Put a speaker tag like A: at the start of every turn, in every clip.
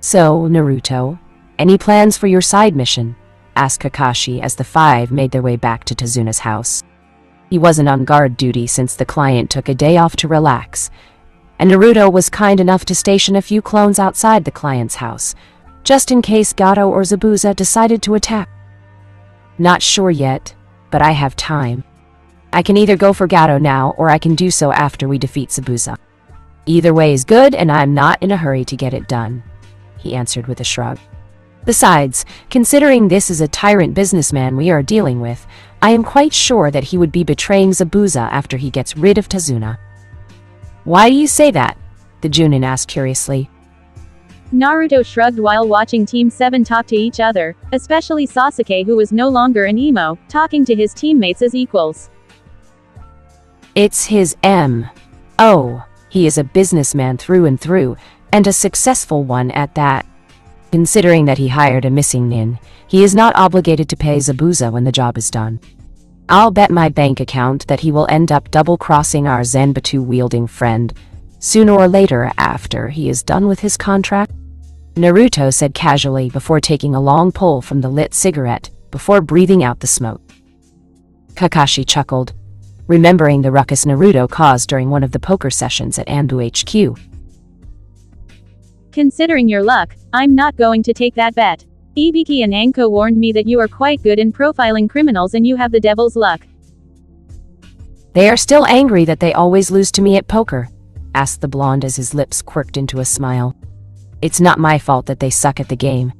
A: So, Naruto, any plans for your side mission? Asked Kakashi as the five made their way back to Tazuna's house. He wasn't on guard duty since the client took a day off to relax, and Naruto was kind enough to station a few clones outside the client's house, just in case Gato or Zabuza decided to attack. Not sure yet, but I have time. I can either go for Gato now, or I can do so after we defeat Zabuza. Either way is good, and I'm not in a hurry to get it done, he answered with a shrug. Besides, considering this is a tyrant businessman we are dealing with, I am quite sure that he would be betraying Zabuza after he gets rid of Tazuna. Why do you say that? The Junin asked curiously.
B: Naruto shrugged while watching Team 7 talk to each other, especially Sasuke, who was no longer an emo, talking to his teammates as equals.
A: It's his M.O. He is a businessman through and through, and a successful one at that. Considering that he hired a missing nin, he is not obligated to pay Zabuza when the job is done. I'll bet my bank account that he will end up double-crossing our Zanbatu-wielding friend, sooner or later after he is done with his contract, Naruto said casually before taking a long pull from the lit cigarette before breathing out the smoke. Kakashi chuckled, remembering the ruckus Naruto caused during one of the poker sessions at Anbu HQ.
B: Considering your luck, I'm not going to take that bet. Ibiki and Anko warned me that you are quite good in profiling criminals and you have the devil's luck.
A: They are still angry that they always lose to me at poker, asked the blonde as his lips quirked into a smile. It's not my fault that they suck at the game.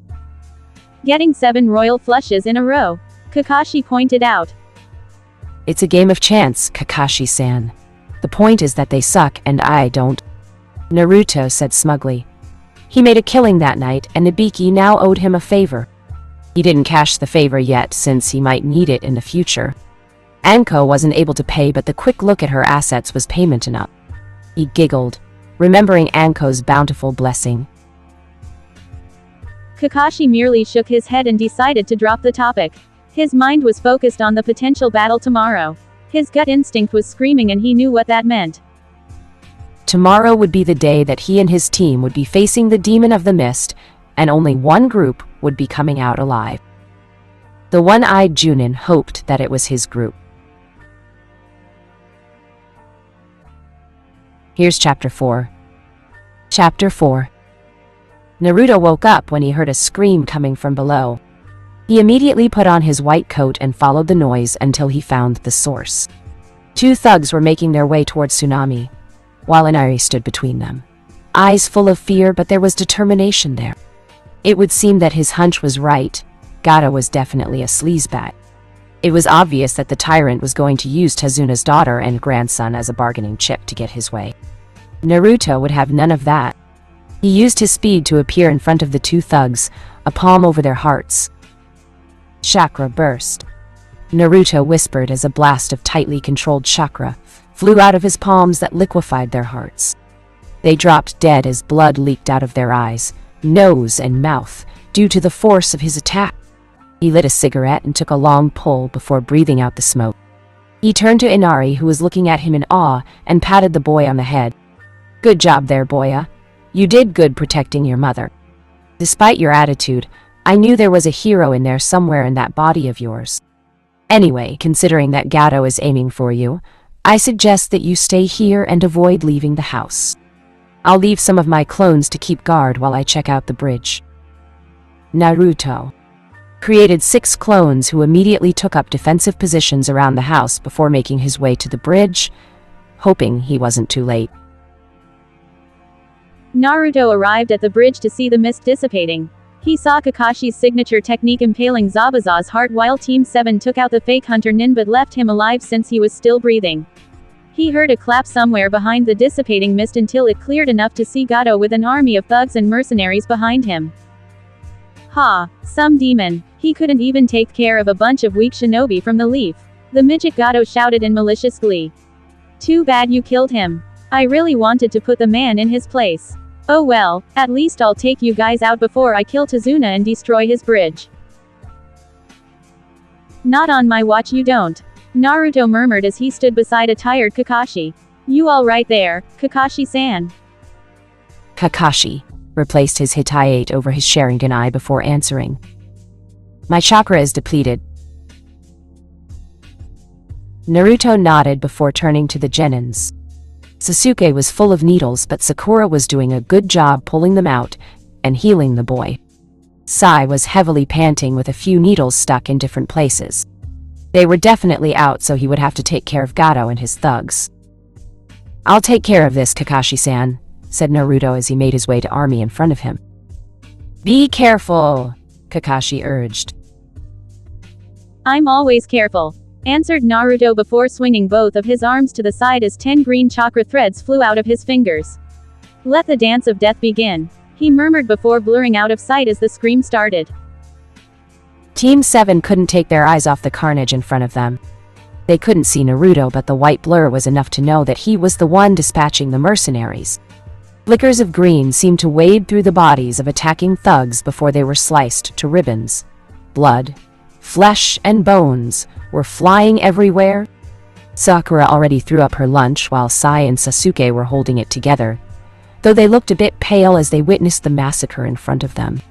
B: Getting 7 royal flushes in a row, Kakashi pointed out.
A: It's a game of chance, Kakashi-san. The point is that they suck and I don't. Naruto said smugly. He made a killing that night, and Ibiki now owed him a favor. He didn't cash the favor yet, since he might need it in the future. Anko wasn't able to pay, but the quick look at her assets was payment enough. He giggled, remembering Anko's bountiful blessing.
B: Kakashi merely shook his head and decided to drop the topic. His mind was focused on the potential battle tomorrow. His gut instinct was screaming and he knew what that meant.
A: Tomorrow would be the day that he and his team would be facing the Demon of the Mist, and only one group would be coming out alive. The one-eyed Junin hoped that it was his group. Here's Chapter 4. Chapter 4. Naruto woke up when he heard a scream coming from below. He immediately put on his white coat and followed the noise until he found the source. 2 thugs were making their way towards Tsunami, while Inari stood between them. Eyes full of fear, but there was determination there. It would seem that his hunch was right. Gato was definitely a sleazebag. It was obvious that the tyrant was going to use Tazuna's daughter and grandson as a bargaining chip to get his way. Naruto would have none of that. He used his speed to appear in front of the 2 thugs, a palm over their hearts. Chakra burst. Naruto whispered as a blast of tightly controlled chakra flew out of his palms that liquefied their hearts. They dropped dead as blood leaked out of their eyes, nose, and mouth due to the force of his attack. He lit a cigarette and took a long pull before breathing out the smoke. He turned to Inari, who was looking at him in awe, and patted the boy on the head. Good job there, boya. You did good protecting your mother. Despite your attitude, I knew there was a hero in there somewhere in that body of yours. Anyway, considering that Gato is aiming for you, I suggest that you stay here and avoid leaving the house. I'll leave some of my clones to keep guard while I check out the bridge. Naruto created 6 clones who immediately took up defensive positions around the house before making his way to the bridge, hoping he wasn't too late.
B: Naruto arrived at the bridge to see the mist dissipating. He saw Kakashi's signature technique impaling Zabuza's heart while Team 7 took out the fake hunter nin but left him alive since he was still breathing. He heard a clap somewhere behind the dissipating mist until it cleared enough to see Gato with an army of thugs and mercenaries behind him. Ha! Some demon. He couldn't even take care of a bunch of weak shinobi from the leaf. The midget Gato shouted in malicious glee. Too bad you killed him. I really wanted to put the man in his place. Oh well, at least I'll take you guys out before I kill Tazuna and destroy his bridge. Not on my watch you don't. Naruto murmured as he stood beside a tired Kakashi. You all right there, Kakashi-san?
A: Kakashi, replaced his Hitayate over his Sharingan eye before answering. My chakra is depleted. Naruto nodded before turning to the genins. Sasuke was full of needles, but Sakura was doing a good job pulling them out and healing the boy. Sai was heavily panting with a few needles stuck in different places. They were definitely out, so he would have to take care of Gato and his thugs. I'll take care of this, Kakashi-san, said Naruto as he made his way to Army in front of him. Be careful, Kakashi urged.
B: I'm always careful, answered Naruto before swinging both of his arms to the side as 10 green chakra threads flew out of his fingers. Let the dance of death begin, he murmured before blurring out of sight as the scream started.
A: Team 7 couldn't take their eyes off the carnage in front of them. They couldn't see Naruto, but the white blur was enough to know that he was the one dispatching the mercenaries. Flickers of green seemed to wade through the bodies of attacking thugs before they were sliced to ribbons. Blood, flesh, and bones were flying everywhere. Sakura already threw up her lunch while Sai and Sasuke were holding it together, though they looked a bit pale as they witnessed the massacre in front of them.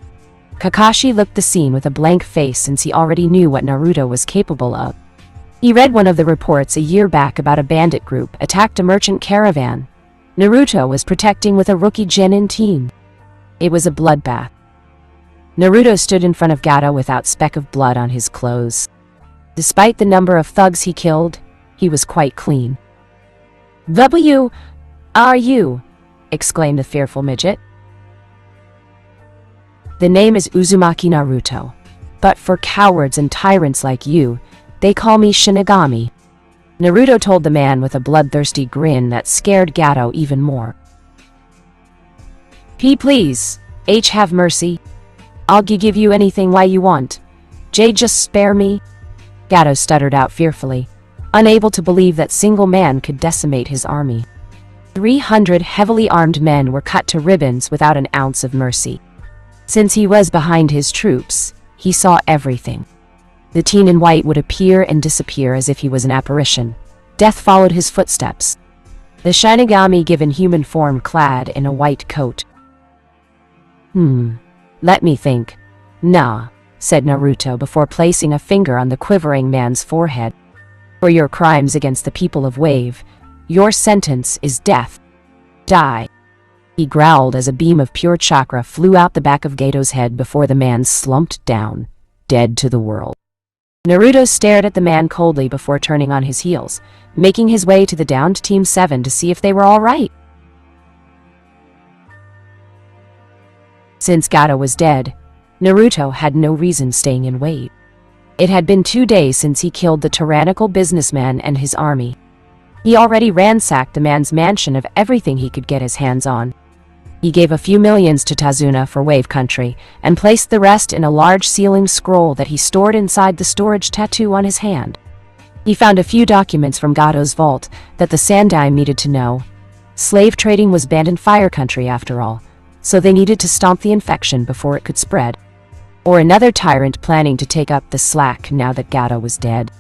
A: Kakashi looked the scene with a blank face since he already knew what Naruto was capable of. He read one of the reports a year back about a bandit group attacked a merchant caravan. Naruto was protecting with a rookie genin team. It was a bloodbath. Naruto stood in front of Gato without speck of blood on his clothes. Despite the number of thugs he killed, he was quite clean. "W are you?" exclaimed the fearful midget. The name is Uzumaki Naruto, but for cowards and tyrants like you, they call me Shinigami. Naruto told the man with a bloodthirsty grin that scared Gato even more. Please, have mercy. I'll give you anything why you want. Just spare me. Gato stuttered out fearfully, unable to believe that single man could decimate his army. 300 heavily armed men were cut to ribbons without an ounce of mercy. Since he was behind his troops, he saw everything. The teen in white would appear and disappear as if he was an apparition. Death followed his footsteps. The Shinigami given human form clad in a white coat. Let me think. Nah, said Naruto before placing a finger on the quivering man's forehead. For your crimes against the people of Wave, your sentence is death. Die. He growled as a beam of pure chakra flew out the back of Gato's head before the man slumped down, dead to the world. Naruto stared at the man coldly before turning on his heels, making his way to the downed Team 7 to see if they were all right. Since Gato was dead, Naruto had no reason staying in Wave. It had been 2 days since he killed the tyrannical businessman and his army. He already ransacked the man's mansion of everything he could get his hands on. He gave a few millions to Tazuna for Wave Country, and placed the rest in a large sealing scroll that he stored inside the storage tattoo on his hand. He found a few documents from Gato's vault that the Sandime needed to know. Slave trading was banned in Fire Country after all, so they needed to stomp the infection before it could spread. Or another tyrant planning to take up the slack now that Gato was dead.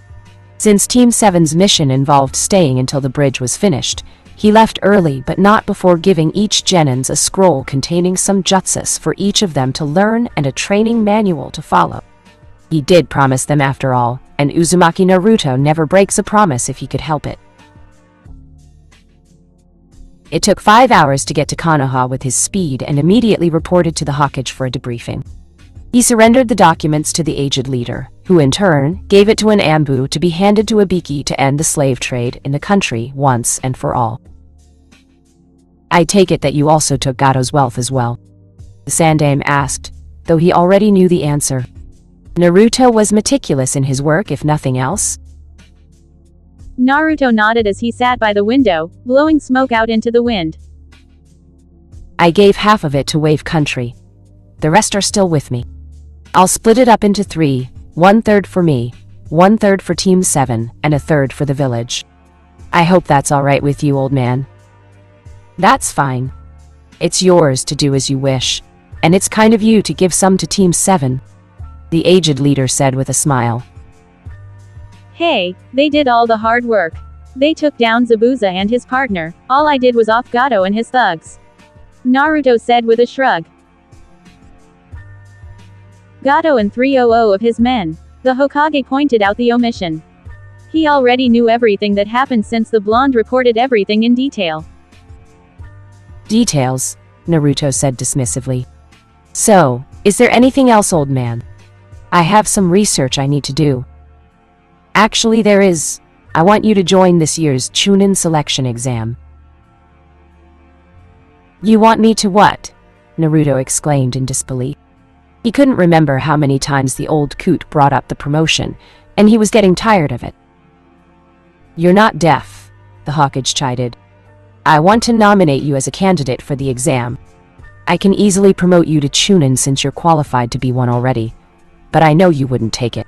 A: Since Team 7's mission involved staying until the bridge was finished, he left early but not before giving each genins a scroll containing some jutsus for each of them to learn and a training manual to follow. He did promise them after all, and Uzumaki Naruto never breaks a promise if he could help it. It took 5 hours to get to Konoha with his speed and immediately reported to the Hokage for a debriefing. He surrendered the documents to the aged leader, who in turn gave it to an Ambu to be handed to Ibiki to end the slave trade in the country once and for all. I take it that you also took Gato's wealth as well? The Sandame asked, though he already knew the answer. Naruto was meticulous in his work, if nothing else.
B: Naruto nodded as he sat by the window, blowing smoke out into the wind.
A: I gave half of it to Wave Country. The rest are still with me. I'll split it up into 3, 1/3 for me, 1/3 for Team 7, and 1/3 for the village. I hope that's all right with you, old man. That's fine. It's yours to do as you wish, and it's kind of you to give some to Team 7, the aged leader said with a smile.
B: Hey, they did all the hard work. They took down Zabuza and his partner, all I did was off Gato and his thugs. Naruto said with a shrug. Gato and 300 of his men. The Hokage pointed out the omission. He already knew everything that happened since the blonde reported everything in detail.
A: Details, Naruto said dismissively. So, is there anything else, old man? I have some research I need to do. Actually, there is. I want you to join this year's Chunin selection exam. You want me to what? Naruto exclaimed in disbelief. He couldn't remember how many times the old coot brought up the promotion, and he was getting tired of it. You're not deaf, the Hokage chided. I want to nominate you as a candidate for the exam. I can easily promote you to Chunin since you're qualified to be one already, but I know you wouldn't take it.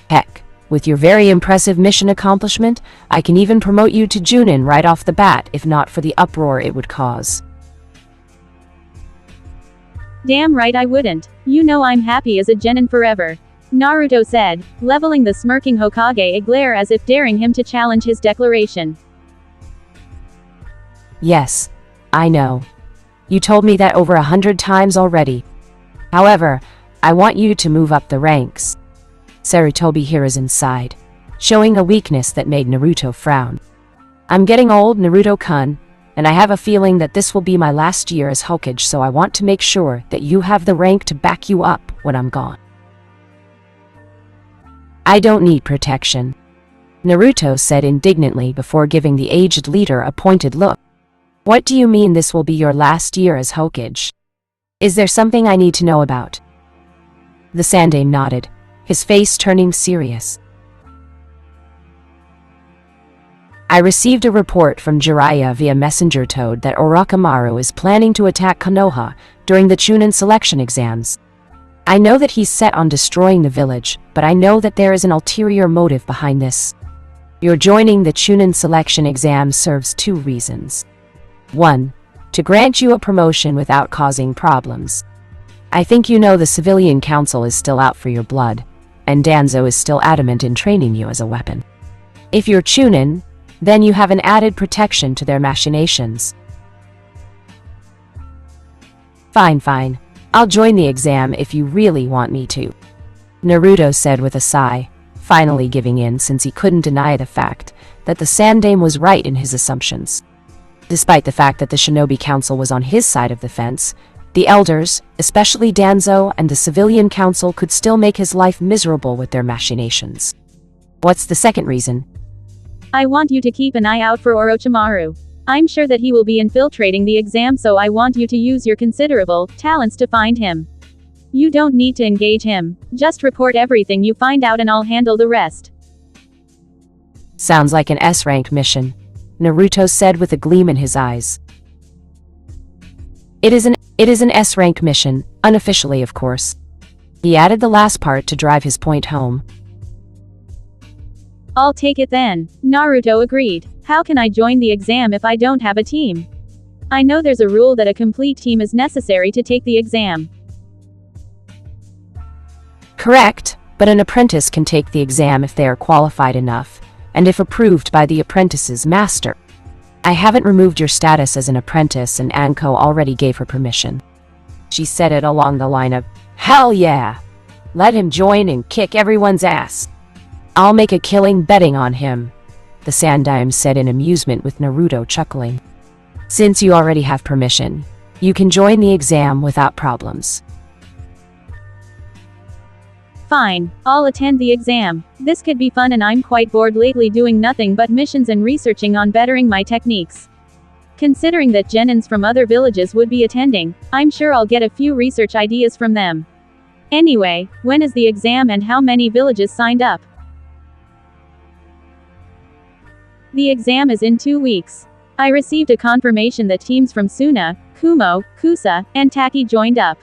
A: Heck, with your very impressive mission accomplishment, I can even promote you to Junin right off the bat if not for the uproar it would cause.
B: Damn right I wouldn't. You know I'm happy as a genin forever. Naruto said, leveling the smirking Hokage a glare as if daring him to challenge his declaration.
A: Yes, I know. You told me that over 100 times already. However, I want you to move up the ranks. Sarutobi Hiruzen sighed, showing a weakness that made Naruto frown. I'm getting old, Naruto-kun, and I have a feeling that this will be my last year as Hokage, so I want to make sure that you have the rank to back you up when I'm gone. I don't need protection, Naruto said indignantly before giving the aged leader a pointed look. What do you mean this will be your last year as Hokage? Is there something I need to know about? The Sandaime nodded, his face turning serious. I received a report from Jiraiya via messenger toad that Orochimaru is planning to attack Konoha during the Chunin selection exams. I know that he's set on destroying the village, but I know that there is an ulterior motive behind this. Your joining the Chunin selection exam serves two reasons. 1. To grant you a promotion without causing problems. I think you know the civilian council is still out for your blood, and Danzo is still adamant in training you as a weapon. If you're Chunin, then you have an added protection to their machinations. Fine. I'll join the exam if you really want me to, Naruto said with a sigh, finally giving in since he couldn't deny the fact that the Sandaime was right in his assumptions. Despite the fact that the Shinobi Council was on his side of the fence, the elders, especially Danzo and the civilian council, could still make his life miserable with their machinations. What's the second reason?
B: I want you to keep an eye out for Orochimaru. I'm sure that he will be infiltrating the exam, so I want you to use your considerable talents to find him. You don't need to engage him, just report everything you find out and I'll handle the rest.
A: Sounds like an S-rank mission, Naruto said with a gleam in his eyes. It is an S-rank mission, unofficially of course. He added the last part to drive his point home.
B: I'll take it then, Naruto agreed. How can I join the exam if I don't have a team? I know there's a rule that a complete team is necessary to take the exam.
A: Correct, but an apprentice can take the exam if they are qualified enough, and if approved by the apprentice's master. I haven't removed your status as an apprentice and Anko already gave her permission. She said it along the line of, hell yeah! Let him join and kick everyone's ass. I'll make a killing betting on him, the Sandaime said in amusement with Naruto chuckling. Since you already have permission, you can join the exam without problems.
B: Fine, I'll attend the exam. This could be fun and I'm quite bored lately doing nothing but missions and researching on bettering my techniques. Considering that genins from other villages would be attending, I'm sure I'll get a few research ideas from them. Anyway, when is the exam and how many villages signed up? The exam is in 2 weeks. I received a confirmation that teams from Suna, Kumo, Kusa, and Taki joined up.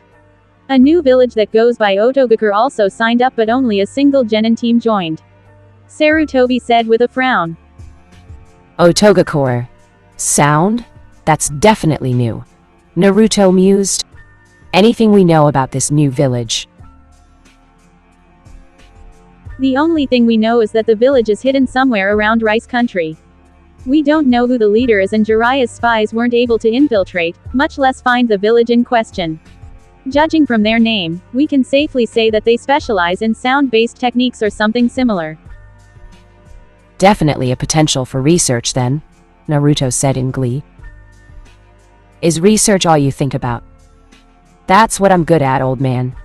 B: A new village that goes by Otogakure also signed up, but only a single genin team joined. Sarutobi said with a frown.
A: Otogakure. Sound? That's definitely new. Naruto mused. Anything we know about this new village?
B: The only thing we know is that the village is hidden somewhere around Rice Country. We don't know who the leader is, and Jiraiya's spies weren't able to infiltrate, much less find the village in question. Judging from their name, we can safely say that they specialize in sound-based techniques or something similar.
A: Definitely a potential for research then, Naruto said in glee. Is research all you think about? That's what I'm good at, old man.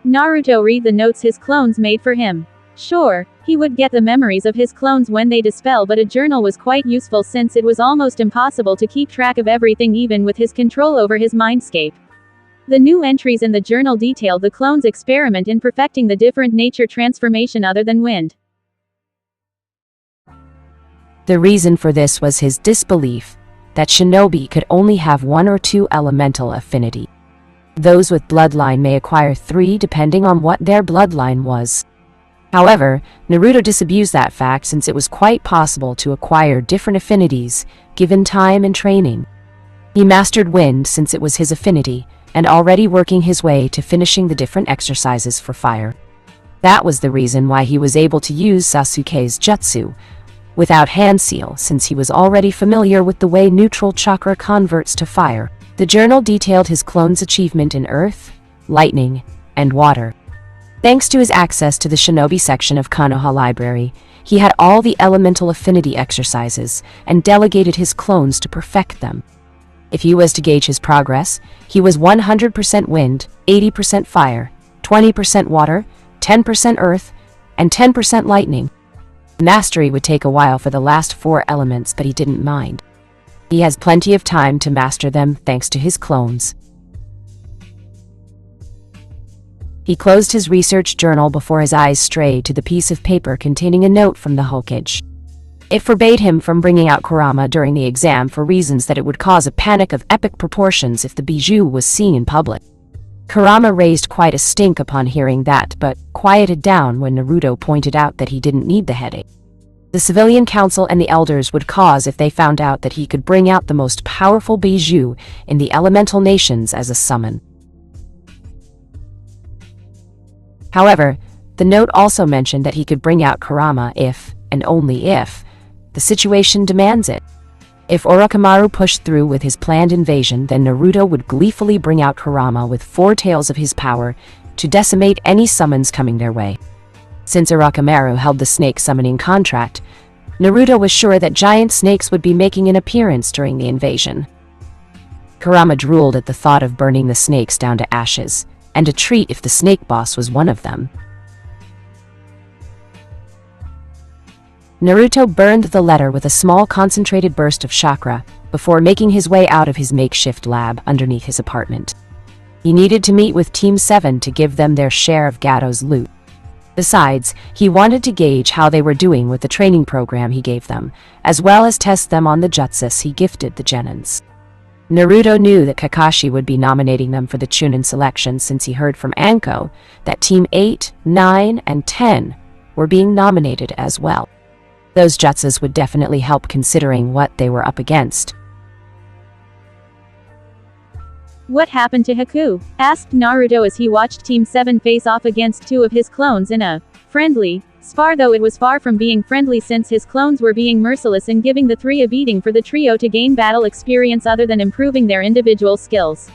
B: Naruto read the notes his clones made for him. Sure, he would get the memories of his clones when they dispel, but a journal was quite useful since it was almost impossible to keep track of everything even with his control over his mindscape. The new entries in the journal detailed the clones' experiment in perfecting the different nature transformation other than wind.
A: The reason for this was his disbelief that shinobi could only have 1 or 2 elemental affinity. Those with bloodline may acquire 3 depending on what their bloodline was. However, Naruto disabused that fact since it was quite possible to acquire different affinities given time and training. He mastered wind since it was his affinity, and already working his way to finishing the different exercises for fire. That was the reason why he was able to use Sasuke's jutsu without hand seal, since he was already familiar with the way neutral chakra converts to fire. The journal detailed his clone's achievement in earth, lightning, and water. Thanks to his access to the shinobi section of Konoha Library, he had all the elemental affinity exercises and delegated his clones to perfect them. If he was to gauge his progress, he was 100% wind, 80% fire, 20% water, 10% earth, and 10% lightning. Mastery would take a while for the last 4 elements, but he didn't mind. He has plenty of time to master them thanks to his clones. He closed his research journal before his eyes strayed to the piece of paper containing a note from the Hokage. It forbade him from bringing out Kurama during the exam for reasons that it would cause a panic of epic proportions if the bijou was seen in public. Kurama raised quite a stink upon hearing that, but quieted down when Naruto pointed out that he didn't need the headache. The civilian council and the elders would cause if they found out that he could bring out the most powerful bijou in the elemental nations as a summon. However, the note also mentioned that he could bring out Kurama if, and only if, the situation demands it. If Orochimaru pushed through with his planned invasion, then Naruto would gleefully bring out Kurama with 4 tails of his power to decimate any summons coming their way. Since Orochimaru held the snake summoning contract, Naruto was sure that giant snakes would be making an appearance during the invasion. Kurama drooled at the thought of burning the snakes down to ashes, and a treat if the snake boss was one of them. Naruto burned the letter with a small concentrated burst of chakra before making his way out of his makeshift lab underneath his apartment. He needed to meet with Team 7 to give them their share of Gato's loot. Besides, he wanted to gauge how they were doing with the training program he gave them, as well as test them on the jutsus he gifted the genins. Naruto knew that Kakashi would be nominating them for the Chunin selection since he heard from Anko that Team 8, 9, and 10 were being nominated as well. Those jutsus would definitely help considering what they were up against.
B: What happened to Haku? Asked Naruto as he watched Team 7 face off against 2 of his clones in a friendly spar, though it was far from being friendly since his clones were being merciless in giving the 3 a beating for the trio to gain battle experience other than improving their individual skills.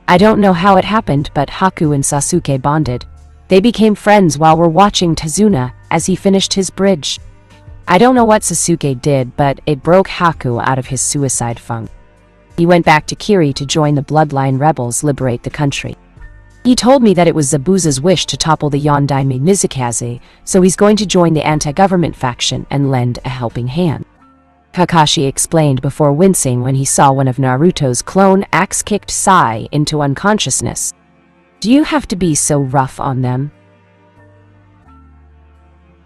A: I don't know how it happened, but Haku and Sasuke bonded. They became friends while we're watching Tazuna as he finished his bridge. I don't know what Sasuke did, but it broke Haku out of his suicide funk. He went back to Kiri to join the Bloodline rebels liberate the country. He told me that it was Zabuza's wish to topple the Yondaime Mizukage, so he's going to join the anti-government faction and lend a helping hand. Kakashi explained before wincing when he saw one of Naruto's clone axe-kicked Sai into unconsciousness. Do you have to be so rough on them?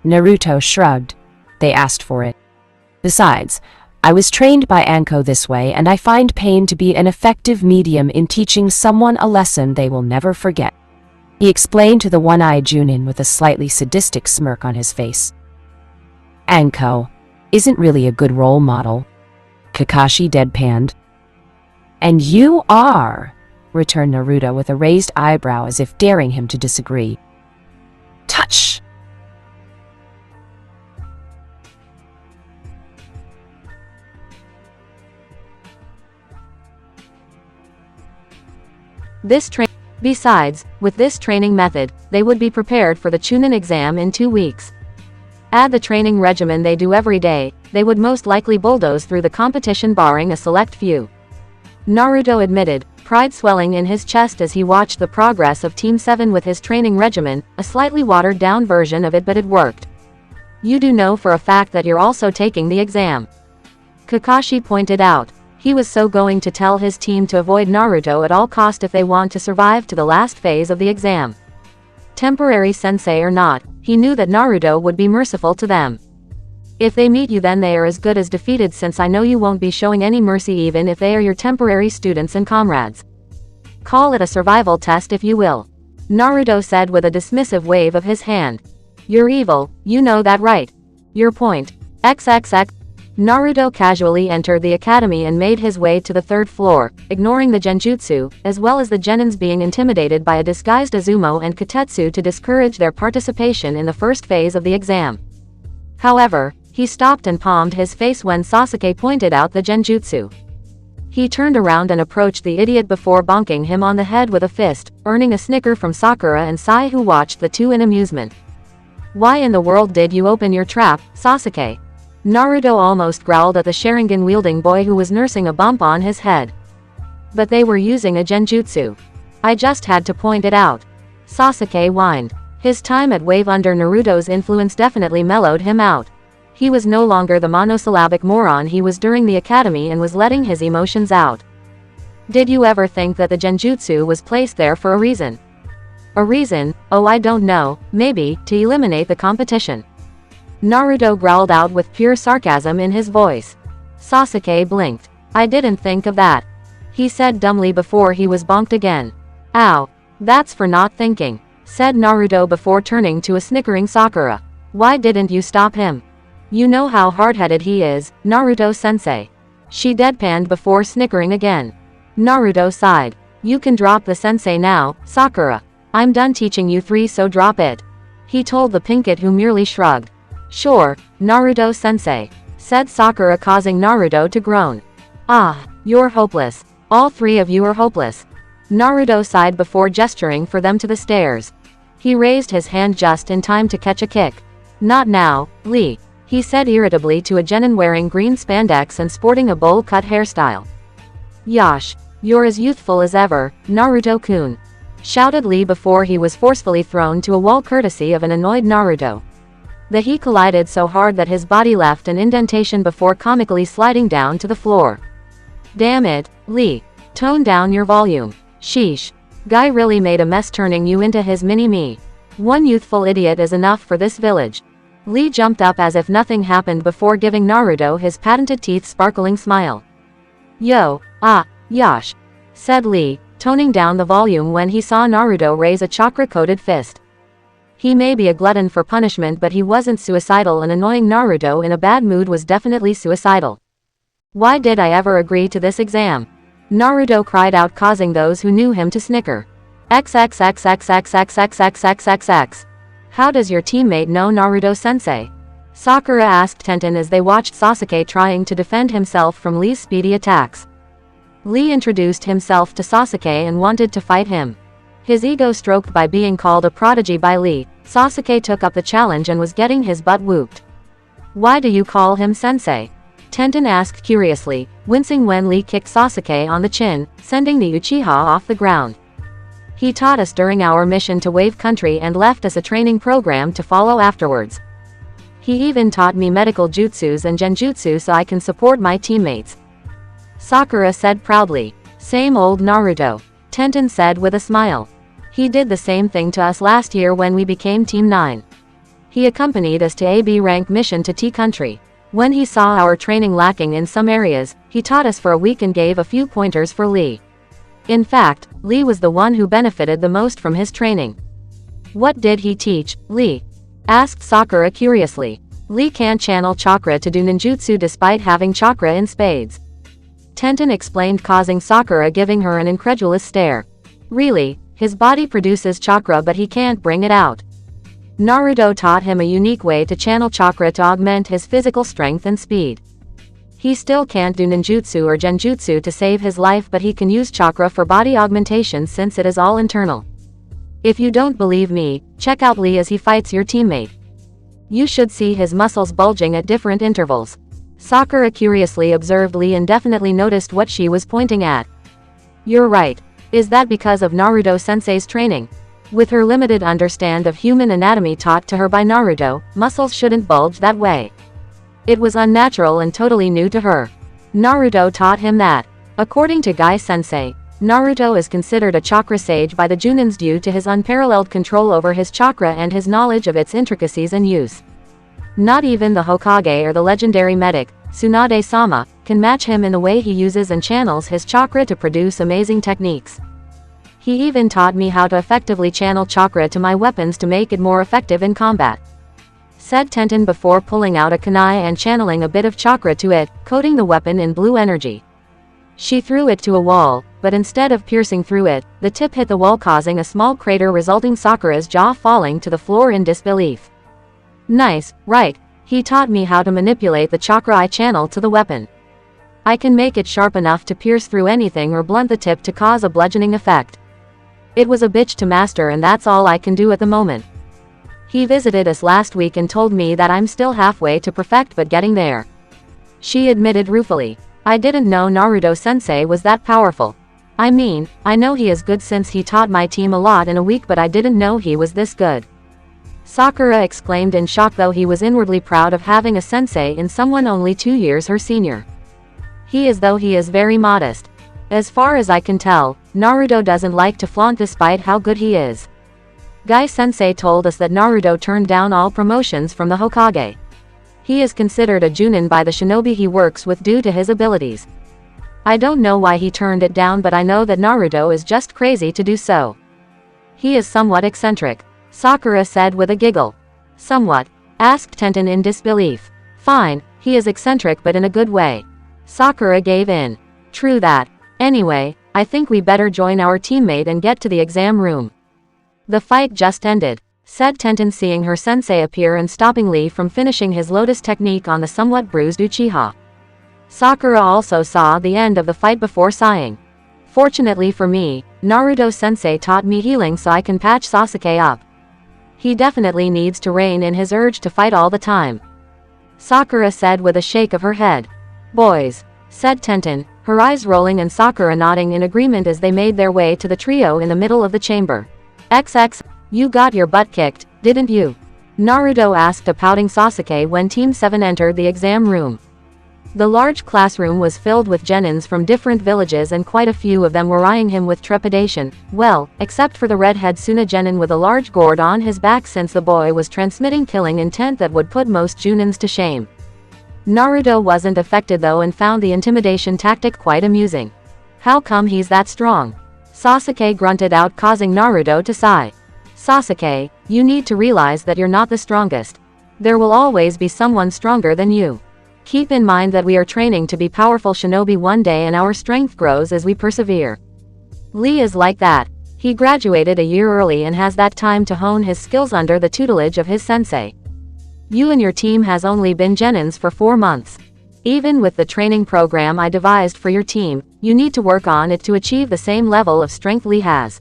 A: Naruto shrugged. They asked for it. Besides, I was trained by Anko this way, and I find pain to be an effective medium in teaching someone a lesson they will never forget. He explained to the one-eyed Junin with a slightly sadistic smirk on his face. Anko isn't really a good role model. Kakashi deadpanned. And you are, returned Naruto with a raised eyebrow as if daring him to disagree. Touch!
C: Besides, with this training method, they would be prepared for the Chunin exam in 2 weeks. Add the training regimen they do every day, they would most likely bulldoze through the competition barring a select few. Naruto admitted, pride swelling in his chest as he watched the progress of Team 7 with his training regimen, a slightly watered-down version of it, but it worked. You do know for a fact that you're also taking the exam. Kakashi pointed out. He was so going to tell his team to avoid Naruto at all cost if they want to survive to the last phase of the exam. Temporary sensei or not, he knew that Naruto would be merciful to them. If they meet you, then they are as good as defeated, since I know you won't be showing any mercy even if they are your temporary students and comrades. Call it a survival test if you will. Naruto said with a dismissive wave of his hand. You're evil, you know that, right? Your point. XXX. Naruto casually entered the academy and made his way to the 3rd floor, ignoring the genjutsu, as well as the genins being intimidated by a disguised Azumo and Katetsu to discourage their participation in the first phase of the exam. However, he stopped and palmed his face when Sasuke pointed out the genjutsu. He turned around and approached the idiot before bonking him on the head with a fist, earning a snicker from Sakura and Sai, who watched the two in amusement. Why in the world did you open your trap, Sasuke? Naruto almost growled at the Sharingan-wielding boy who was nursing a bump on his head. But they were using a genjutsu. I just had to point it out. Sasuke whined. His time at Wave under Naruto's influence definitely mellowed him out. He was no longer the monosyllabic moron he was during the academy and was letting his emotions out. Did you ever think that the genjutsu was placed there for a reason? A reason? Oh, I don't know, maybe, to eliminate the competition. Naruto growled out with pure sarcasm in his voice. Sasuke blinked. I didn't think of that. He said dumbly before he was bonked again. Ow. That's for not thinking, said Naruto before turning to a snickering Sakura. Why didn't you stop him? You know how hard-headed he is, Naruto-sensei. She deadpanned before snickering again. Naruto sighed. You can drop the sensei now, Sakura. I'm done teaching you 3, so drop it. He told the pinkett, who merely shrugged. Sure, Naruto-sensei, said Sakura, causing Naruto to groan. Ah, you're hopeless. All 3 of you are hopeless. Naruto sighed before gesturing for them to the stairs. He raised his hand just in time to catch a kick. Not now, Lee, he said irritably to a genin wearing green spandex and sporting a bowl-cut hairstyle. Yash, you're as youthful as ever, Naruto-kun, shouted Lee before he was forcefully thrown to a wall courtesy of an annoyed Naruto. He collided so hard that his body left an indentation before comically sliding down to the floor. Damn it, Lee. Tone down your volume. Sheesh. Guy really made a mess turning you into his mini-me. One youthful idiot is enough for this village. Lee jumped up as if nothing happened before giving Naruto his patented teeth-sparkling smile. Yo, Yash, said Lee, toning down the volume when he saw Naruto raise a chakra-coated fist. He may be a glutton for punishment, but he wasn't suicidal, and annoying Naruto in a bad mood was definitely suicidal. Why did I ever agree to this exam? Naruto cried out, causing those who knew him to snicker. XXXXXXXXXXX. How does your teammate know Naruto-sensei? Sakura asked Tenten as they watched Sasuke trying to defend himself from Lee's speedy attacks. Lee introduced himself to Sasuke and wanted to fight him. His ego stroked by being called a prodigy by Lee, Sasuke took up the challenge and was getting his butt whooped. Why do you call him sensei? Tenten asked curiously, wincing when Lee kicked Sasuke on the chin, sending the Uchiha off the ground. He taught us during our mission to Wave Country and left us a training program to follow afterwards. He even taught me medical jutsus and genjutsu so I can support my teammates. Sakura said proudly. Same old Naruto, Tenten said with a smile. He did the same thing to us last year when we became Team 9. He accompanied us to a B rank mission to T Country. When he saw our training lacking in some areas, he taught us for a week and gave a few pointers for Lee. In fact, Lee was the one who benefited the most from his training. What did he teach, Lee? Asked Sakura curiously. Lee can't channel chakra to do ninjutsu despite having chakra in spades. Tenten explained, causing Sakura giving her an incredulous stare. Really? His body produces chakra but he can't bring it out. Naruto taught him a unique way to channel chakra to augment his physical strength and speed. He still can't do ninjutsu or genjutsu to save his life, but he can use chakra for body augmentation since it is all internal. If you don't believe me, check out Lee as he fights your teammate. You should see his muscles bulging at different intervals. Sakura curiously observed Lee and definitely noticed what she was pointing at. You're right. Is that because of Naruto-sensei's training? With her limited understand of human anatomy taught to her by Naruto, muscles shouldn't bulge that way. It was unnatural and totally new to her. Naruto taught him that. According to Gai-sensei, Naruto is considered a chakra sage by the Junins due to his unparalleled control over his chakra and his knowledge of its intricacies and use. Not even the Hokage or the legendary medic, Tsunade-sama, can match him in the way he uses and channels his chakra to produce amazing techniques. He even taught me how to effectively channel chakra to my weapons to make it more effective in combat, said Tenten before pulling out a kunai and channeling a bit of chakra to it, coating the weapon in blue energy. She threw it to a wall, but instead of piercing through it, the tip hit the wall causing a small crater, resulting Sakura's jaw falling to the floor in disbelief. Nice, right? He taught me how to manipulate the chakra I channel to the weapon. I can make it sharp enough to pierce through anything or blunt the tip to cause a bludgeoning effect. It was a bitch to master, and that's all I can do at the moment. He visited us last week and told me that I'm still halfway to perfect but getting there, she admitted ruefully. I didn't know Naruto-sensei was that powerful. I mean, I know he is good since he taught my team a lot in a week, but I didn't know he was this good. Sakura exclaimed in shock, though he was inwardly proud of having a sensei in someone only 2 years her senior. He is very modest. As far as I can tell, Naruto doesn't like to flaunt despite how good he is. Gai-sensei told us that Naruto turned down all promotions from the Hokage. He is considered a Junin by the shinobi he works with due to his abilities. I don't know why he turned it down, but I know that Naruto is just crazy to do so. He is somewhat eccentric, Sakura said with a giggle. Somewhat? Asked Tenten in disbelief. Fine, he is eccentric but in a good way. Sakura gave in. True that. Anyway, I think we better join our teammate and get to the exam room. The fight just ended, said Tenten, seeing her sensei appear and stopping Lee from finishing his lotus technique on the somewhat bruised Uchiha. Sakura also saw the end of the fight before sighing. Fortunately for me, Naruto-sensei taught me healing so I can patch Sasuke up. He definitely needs to rein in his urge to fight all the time, Sakura said with a shake of her head. Boys, said Tenten, her eyes rolling and Sakura nodding in agreement as they made their way to the trio in the middle of the chamber. XX, you got your butt kicked, didn't you? Naruto asked a pouting Sasuke when Team 7 entered the exam room. The large classroom was filled with genins from different villages, and quite a few of them were eyeing him with trepidation, well, except for the redhead Suna genin with a large gourd on his back, since the boy was transmitting killing intent that would put most Junins to shame. Naruto wasn't affected though and found the intimidation tactic quite amusing. How come he's that strong? Sasuke grunted out, causing Naruto to sigh. Sasuke, you need to realize that you're not the strongest. There will always be someone stronger than you. Keep in mind that we are training to be powerful shinobi one day, and our strength grows as we persevere. Lee is like that. He graduated a year early and has that time to hone his skills under the tutelage of his sensei. You and your team has only been genins for 4 months. Even with the training program I devised for your team, you need to work on it to achieve the same level of strength Lee has,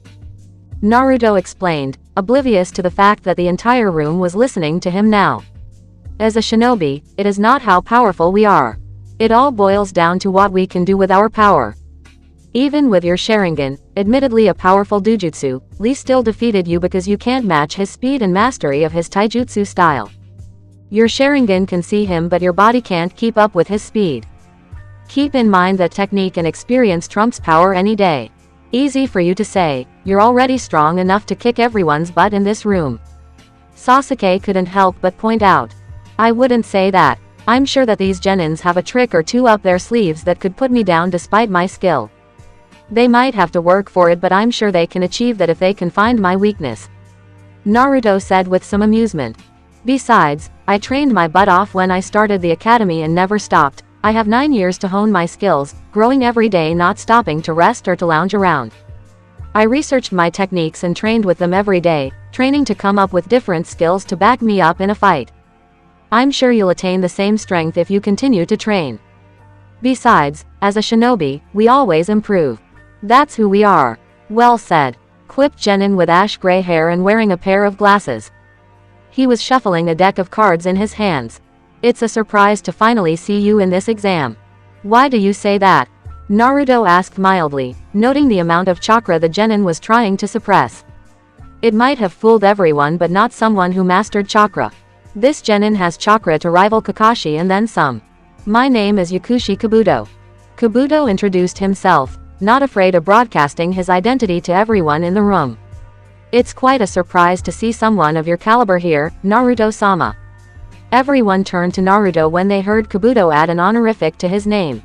C: Naruto explained, oblivious to the fact that the entire room was listening to him now. As a shinobi, it is not how powerful we are. It all boils down to what we can do with our power. Even with your Sharingan, admittedly a powerful dojutsu, Lee still defeated you because you can't match his speed and mastery of his taijutsu style. Your Sharingan can see him, but your body can't keep up with his speed. Keep in mind that technique and experience trumps power any day. Easy for you to say, you're already strong enough to kick everyone's butt in this room. Sasuke couldn't help but point out. I wouldn't say that. I'm sure that these genins have a trick or two up their sleeves that could put me down despite my skill. They might have to work for it, but I'm sure they can achieve that if they can find my weakness, Naruto said with some amusement. Besides, I trained my butt off when I started the academy and never stopped. I have 9 years to hone my skills, growing every day, not stopping to rest or to lounge around. I researched my techniques and trained with them every day, training to come up with different skills to back me up in a fight. I'm sure you'll attain the same strength if you continue to train. Besides, as a shinobi, we always improve. That's who we are. Well said, quipped Genin with ash gray hair and wearing a pair of glasses. He was shuffling a deck of cards in his hands. It's a surprise to finally see you in this exam. Why do you say that? Naruto asked mildly, noting the amount of chakra the Genin was trying to suppress. It might have fooled everyone but not someone who mastered chakra. This Genin has chakra to rival Kakashi and then some. My name is Yakushi Kabuto. Kabuto introduced himself, not afraid of broadcasting his identity to everyone in the room. It's quite a surprise to see someone of your caliber here, Naruto-sama. Everyone turned to Naruto when they heard Kabuto add an honorific to his name.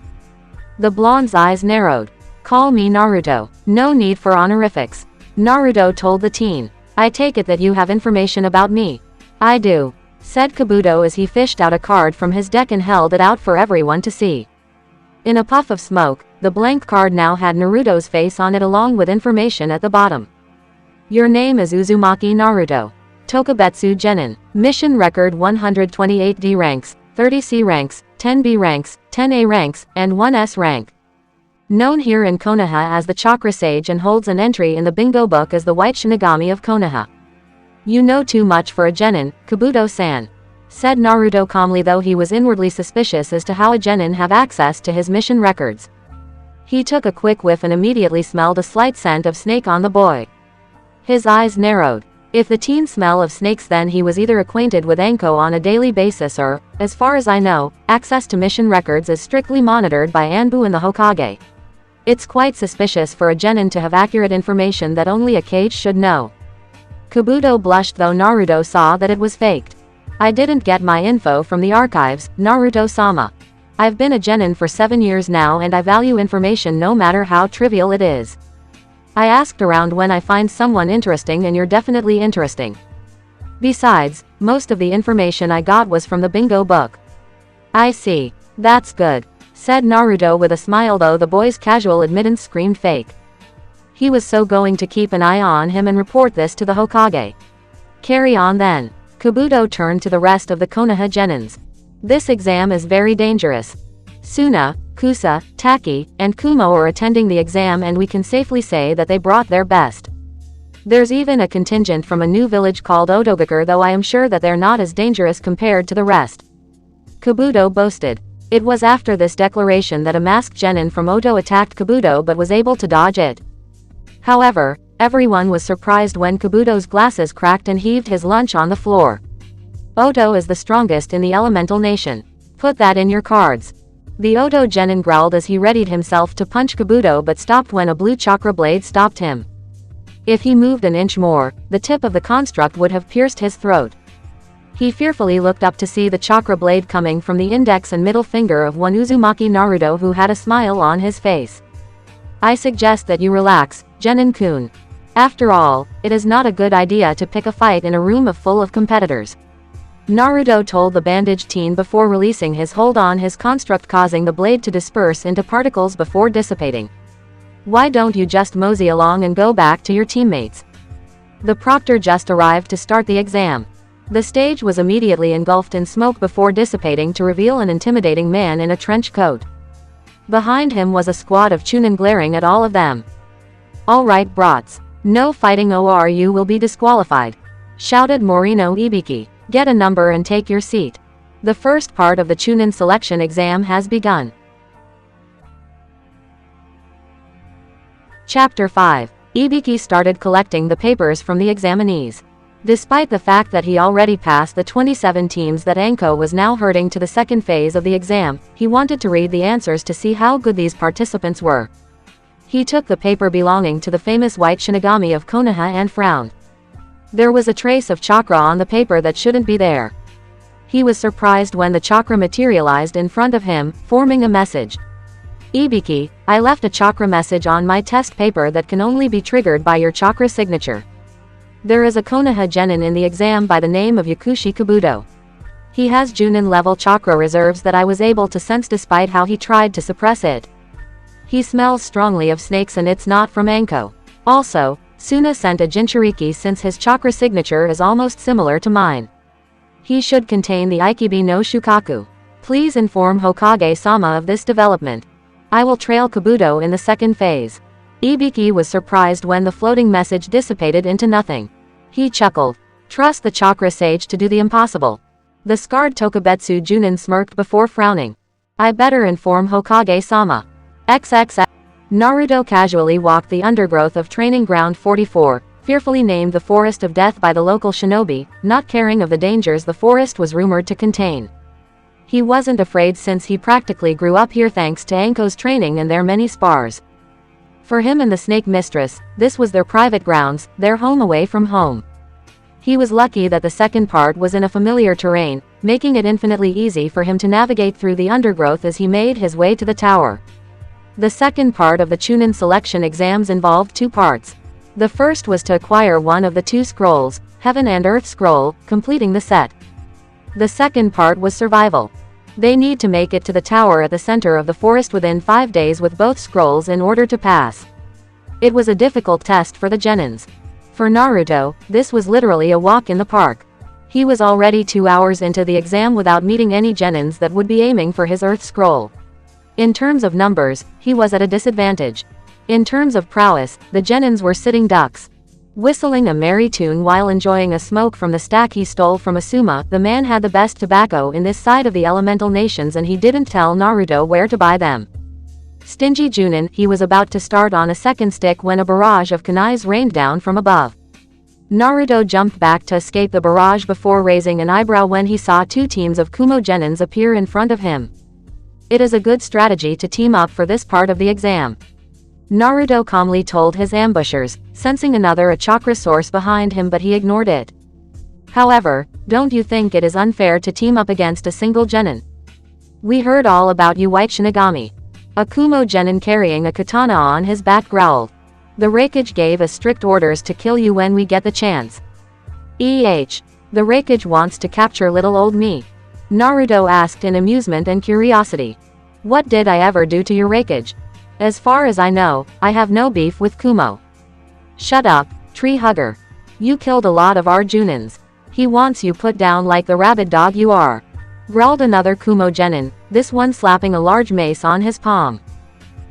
C: The blonde's eyes narrowed. Call me Naruto. No need for honorifics. Naruto told the teen. I take it that you have information about me. I do, said Kabuto as he fished out a card from his deck and held it out for everyone to see. In a puff of smoke, the blank card now had Naruto's face on it along with information at the bottom. Your name is Uzumaki Naruto. Tokubetsu Genin. Mission record 128D ranks, 30C ranks, 10B ranks, 10A ranks, and 1S rank. Known here in Konoha as the Chakra Sage and holds an entry in the bingo book as the White Shinigami of Konoha. You know too much for a Genin, Kabuto-san, said Naruto calmly, though he was inwardly suspicious as to how a Genin have access to his mission records. He took a quick whiff and immediately smelled a slight scent of snake on the boy. His eyes narrowed. If the teen smell of snakes, then he was either acquainted with Anko on a daily basis or, as far as I know, access to mission records is strictly monitored by Anbu and the Hokage. It's quite suspicious for a Genin to have accurate information that only a Kage should know. Kabuto blushed, though Naruto saw that it was faked. I didn't get my info from the archives, Naruto-sama. I've been a Genin for 7 years now and I value information no matter how trivial it is. I asked around when I find someone interesting and you're definitely interesting. Besides, most of the information I got was from the bingo book. I see. That's good, said Naruto with a smile, though the boy's casual admittance screamed fake. He was so going to keep an eye on him and report this to the Hokage. Carry on then. Kabuto turned to the rest of the Konoha Genins. This exam is very dangerous. Suna, Kusa, Taki, and Kumo are attending the exam and we can safely say that they brought their best. There's even a contingent from a new village called Otogakure, though I am sure that they're not as dangerous compared to the rest. Kabuto boasted. It was after this declaration that a masked Genin from Oto attacked Kabuto but was able to dodge it. However, everyone was surprised when Kabuto's glasses cracked and heaved his lunch on the floor. Oto is the strongest in the elemental nation. Put that in your cards. The Oto Genin growled as he readied himself to punch Kabuto but stopped when a blue chakra blade stopped him. If he moved an inch more, the tip of the construct would have pierced his throat. He fearfully looked up to see the chakra blade coming from the index and middle finger of one Uzumaki Naruto, who had a smile on his face. I suggest that you relax, Genin-kun. After all, it is not a good idea to pick a fight in a room full of competitors. Naruto told the bandaged teen before releasing his hold on his construct, causing the blade to disperse into particles before dissipating. Why don't you just mosey along and go back to your teammates? The proctor just arrived to start the exam. The stage was immediately engulfed in smoke before dissipating to reveal an intimidating man in a trench coat. Behind him was a squad of Chunin glaring at all of them. All right, brats. No fighting or you will be disqualified, shouted Morino Ibiki. Get a number and take your seat. The first part of the Chunin selection exam has begun. Chapter 5. Ibiki started collecting the papers from the examinees. Despite the fact that he already passed the 27 teams that Anko was now herding to the second phase of the exam, he wanted to read the answers to see how good these participants were. He took the paper belonging to the famous White Shinigami of Konoha and frowned. There was a trace of chakra on the paper that shouldn't be there. He was surprised when the chakra materialized in front of him, forming a message. Ibiki, I left a chakra message on my test paper that can only be triggered by your chakra signature. There is a Konoha Genin in the exam by the name of Yakushi Kabuto. He has Junin level chakra reserves that I was able to sense despite how he tried to suppress it. He smells strongly of snakes and it's not from Anko. Also, Suna sent a Jinchuriki since his chakra signature is almost similar to mine. He should contain the Aikibi no Shukaku. Please inform Hokage-sama of this development. I will trail Kabuto in the second phase. Ibiki was surprised when the floating message dissipated into nothing. He chuckled. Trust the chakra sage to do the impossible. The scarred Tokubetsu Junin smirked before frowning. I better inform Hokage-sama. XXX. Naruto casually walked the undergrowth of Training Ground 44, fearfully named the Forest of Death by the local shinobi, not caring of the dangers the forest was rumored to contain. He wasn't afraid since he practically grew up here thanks to Anko's training and their many spars. For him and the Snake Mistress, this was their private grounds, their home away from home. He was lucky that the second part was in a familiar terrain, making it infinitely easy for him to navigate through the undergrowth as he made his way to the tower. The second part of the Chunin selection exams involved two parts. The first was to acquire one of the two scrolls, Heaven and Earth Scroll, completing the set. The second part was survival. They need to make it to the tower at the center of the forest within 5 days with both scrolls in order to pass. It was a difficult test for the genins. For Naruto, this was literally a walk in the park. He was already 2 hours into the exam without meeting any genins that would be aiming for his Earth Scroll. In terms of numbers, he was at a disadvantage. In terms of prowess, the genins were sitting ducks. Whistling a merry tune while enjoying a smoke from the stack he stole from Asuma, the man had the best tobacco in this side of the elemental nations and he didn't tell Naruto where to buy them. Stingy Junin, he was about to start on a second stick when a barrage of kunais rained down from above. Naruto jumped back to escape the barrage before raising an eyebrow when he saw 2 teams of Kumo genins appear in front of him. It is a good strategy to team up for this part of the exam. Naruto calmly told his ambushers, sensing a chakra source behind him, but he ignored it. However, don't you think it is unfair to team up against a single genin? We heard all about you, White Shinigami. A Kumo genin carrying a katana on his back growled. The Raikage gave us strict orders to kill you when we get the chance. The Raikage wants to capture little old me. Naruto asked in amusement and curiosity. What did I ever do to your Raikage? As far as I know, I have no beef with Kumo. Shut up, tree hugger. You killed a lot of our Junins. He wants you put down like the rabid dog you are. Growled another Kumo genin, this one slapping a large mace on his palm.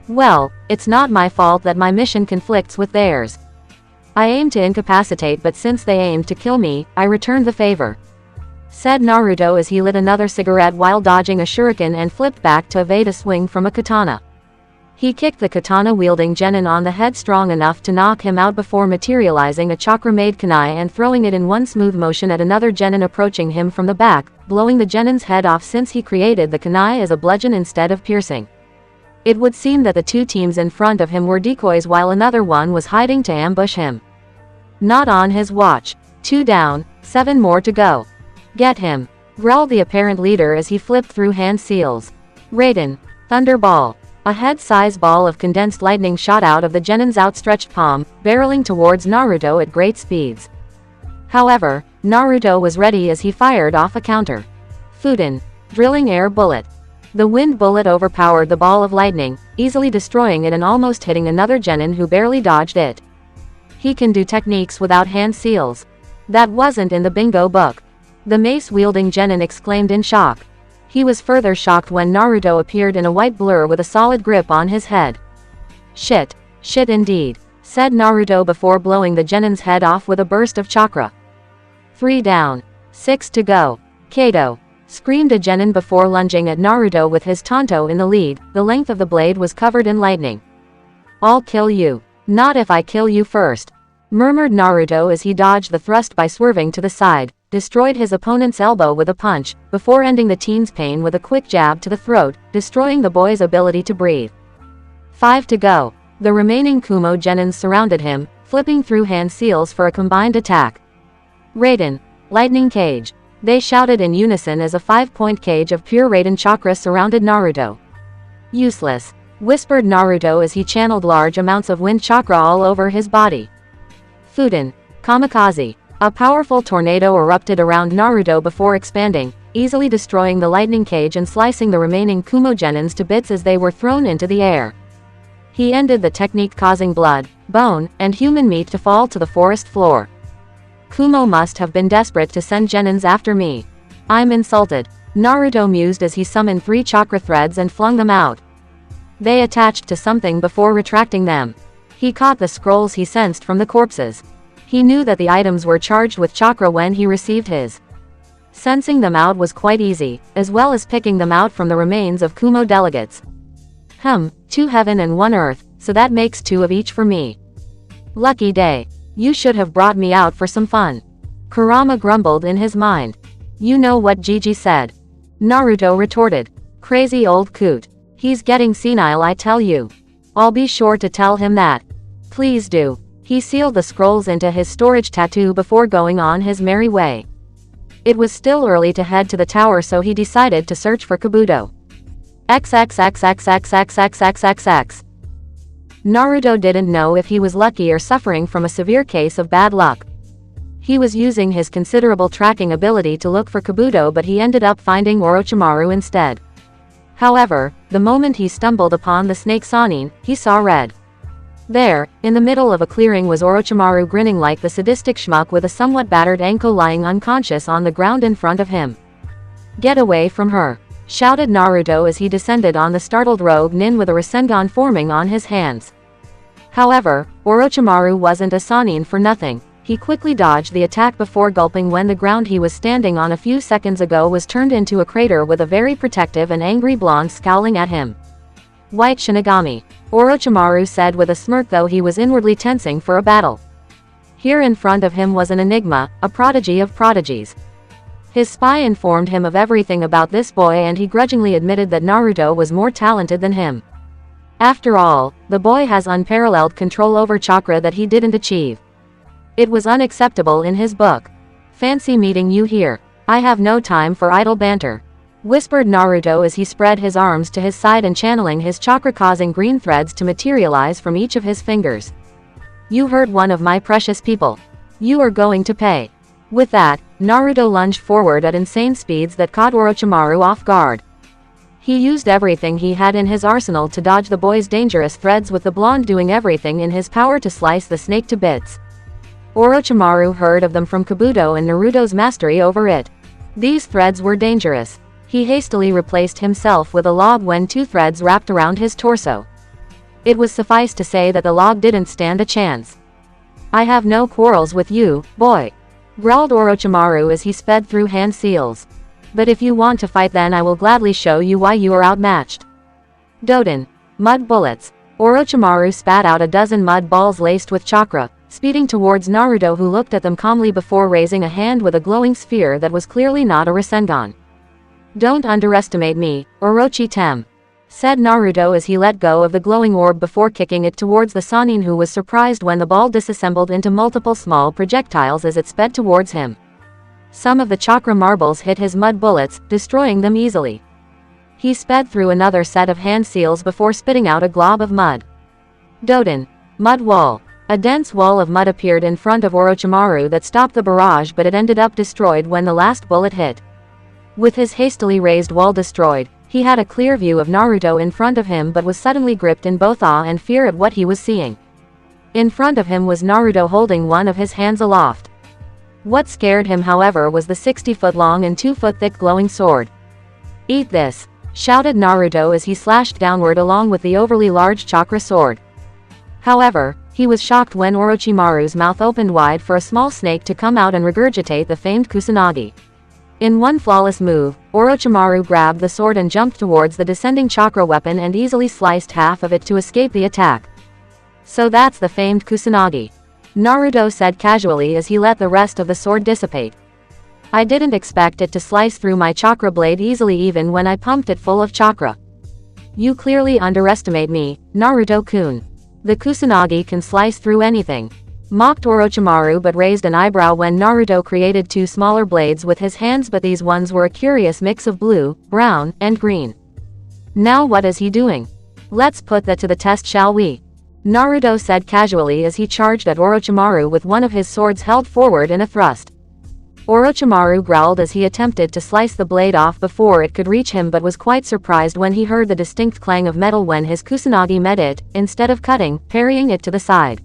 C: Well, it's not my fault that my mission conflicts with theirs. I aimed to incapacitate, but since they aimed to kill me, I returned the favor. Said Naruto as he lit another cigarette while dodging a shuriken and flipped back to evade a swing from a katana. He kicked the katana-wielding genin on the head strong enough to knock him out before materializing a chakra-made kunai and throwing it in one smooth motion at another genin approaching him from the back, blowing the genin's head off since he created the kunai as a bludgeon instead of piercing. It would seem that the 2 teams in front of him were decoys while another one was hiding to ambush him. Not on his watch. 2 down, 7 more to go. Get him, growled the apparent leader as he flipped through hand seals. Raiden. Thunderball. A head-sized ball of condensed lightning shot out of the genin's outstretched palm, barreling towards Naruto at great speeds. However, Naruto was ready as he fired off a counter. Fuden. Drilling air bullet. The wind bullet overpowered the ball of lightning, easily destroying it and almost hitting another genin who barely dodged it. He can do techniques without hand seals. That wasn't in the bingo book. The mace-wielding genin exclaimed in shock. He was further shocked when Naruto appeared in a white blur with a solid grip on his head. Shit indeed, said Naruto before blowing the genin's head off with a burst of chakra. 3 down, 6 to go. Kato, screamed a genin before lunging at Naruto with his tanto in the lead. The length of the blade was covered in lightning. I'll kill you. Not if I kill you first, murmured Naruto as he dodged the thrust by swerving to the side, destroyed his opponent's elbow with a punch, before ending the teen's pain with a quick jab to the throat, destroying the boy's ability to breathe. 5 to go. The remaining Kumo genins surrounded him, flipping through hand seals for a combined attack. Raiden. Lightning Cage. They shouted in unison as a 5-point cage of pure Raiden chakra surrounded Naruto. Useless, whispered Naruto as he channeled large amounts of wind chakra all over his body. Fuden. Kamikaze. A powerful tornado erupted around Naruto before expanding, easily destroying the lightning cage and slicing the remaining Kumo genins to bits as they were thrown into the air. He ended the technique causing blood, bone, and human meat to fall to the forest floor. Kumo must have been desperate to send genins after me. I'm insulted. Naruto mused as he summoned 3 chakra threads and flung them out. They attached to something before retracting them. He caught the scrolls he sensed from the corpses. He knew that the items were charged with chakra when he received his. Sensing them out was quite easy, as well as picking them out from the remains of Kumo delegates. 2 heaven and 1 earth, so that makes 2 of each for me. Lucky day. You should have brought me out for some fun. Kurama grumbled in his mind. You know what Gigi said. Naruto retorted. Crazy old coot. He's getting senile, I tell you. I'll be sure to tell him that. Please do. He sealed the scrolls into his storage tattoo before going on his merry way. It was still early to head to the tower, so he decided to search for Kabuto. XXXXXXXXXX. Naruto didn't know if he was lucky or suffering from a severe case of bad luck. He was using his considerable tracking ability to look for Kabuto, but he ended up finding Orochimaru instead. However, the moment he stumbled upon the snake Sannin, he saw red. There, in the middle of a clearing, was Orochimaru, grinning like the sadistic schmuck with a somewhat battered Anko lying unconscious on the ground in front of him. Get away from her! Shouted Naruto as he descended on the startled rogue nin with a Rasengan forming on his hands. However, Orochimaru wasn't a Sannin for nothing. He quickly dodged the attack before gulping when the ground he was standing on a few seconds ago was turned into a crater with a very protective and angry blonde scowling at him. White Shinigami. Orochimaru said with a smirk, though he was inwardly tensing for a battle. Here in front of him was an enigma, a prodigy of prodigies. His spy informed him of everything about this boy, and he grudgingly admitted that Naruto was more talented than him. After all, the boy has unparalleled control over chakra that he didn't achieve. It was unacceptable in his book. Fancy meeting you here. I have no time for idle banter. Whispered Naruto as he spread his arms to his side and channeling his chakra, causing green threads to materialize from each of his fingers. You hurt one of my precious people. You are going to pay. With that, Naruto lunged forward at insane speeds that caught Orochimaru off guard. He used everything he had in his arsenal to dodge the boy's dangerous threads, with the blonde doing everything in his power to slice the snake to bits. Orochimaru heard of them from Kabuto and Naruto's mastery over it. These threads were dangerous. He hastily replaced himself with a log when 2 threads wrapped around his torso. It was suffice to say that the log didn't stand a chance. I have no quarrels with you, boy, growled Orochimaru as he sped through hand seals. But if you want to fight, then I will gladly show you why you are outmatched. Doden. Mud bullets. Orochimaru spat out a dozen mud balls laced with chakra, speeding towards Naruto, who looked at them calmly before raising a hand with a glowing sphere that was clearly not a Rasengan. Don't underestimate me, Orochi-tem, said Naruto as he let go of the glowing orb before kicking it towards the Sannin, who was surprised when the ball disassembled into multiple small projectiles as it sped towards him. Some of the chakra marbles hit his mud bullets, destroying them easily. He sped through another set of hand seals before spitting out a glob of mud. Doden. Mud wall. A dense wall of mud appeared in front of Orochimaru that stopped the barrage, but it ended up destroyed when the last bullet hit. With his hastily raised wall destroyed, he had a clear view of Naruto in front of him, but was suddenly gripped in both awe and fear at what he was seeing. In front of him was Naruto holding one of his hands aloft. What scared him, however, was the 60-foot-long and 2-foot-thick glowing sword. Eat this, shouted Naruto as he slashed downward along with the overly large chakra sword. However, he was shocked when Orochimaru's mouth opened wide for a small snake to come out and regurgitate the famed Kusanagi. In one flawless move, Orochimaru grabbed the sword and jumped towards the descending chakra weapon and easily sliced half of it to escape the attack. So that's the famed Kusanagi, Naruto said casually as he let the rest of the sword dissipate. I didn't expect it to slice through my chakra blade easily even when I pumped it full of chakra. You clearly underestimate me, Naruto-kun. The Kusanagi can slice through anything, mocked Orochimaru, but raised an eyebrow when Naruto created 2 smaller blades with his hands, but these ones were a curious mix of blue, brown, and green. Now what is he doing? Let's put that to the test, shall we? Naruto said casually as he charged at Orochimaru with one of his swords held forward in a thrust. Orochimaru growled as he attempted to slice the blade off before it could reach him, but was quite surprised when he heard the distinct clang of metal when his Kusanagi met it, instead of cutting, parrying it to the side.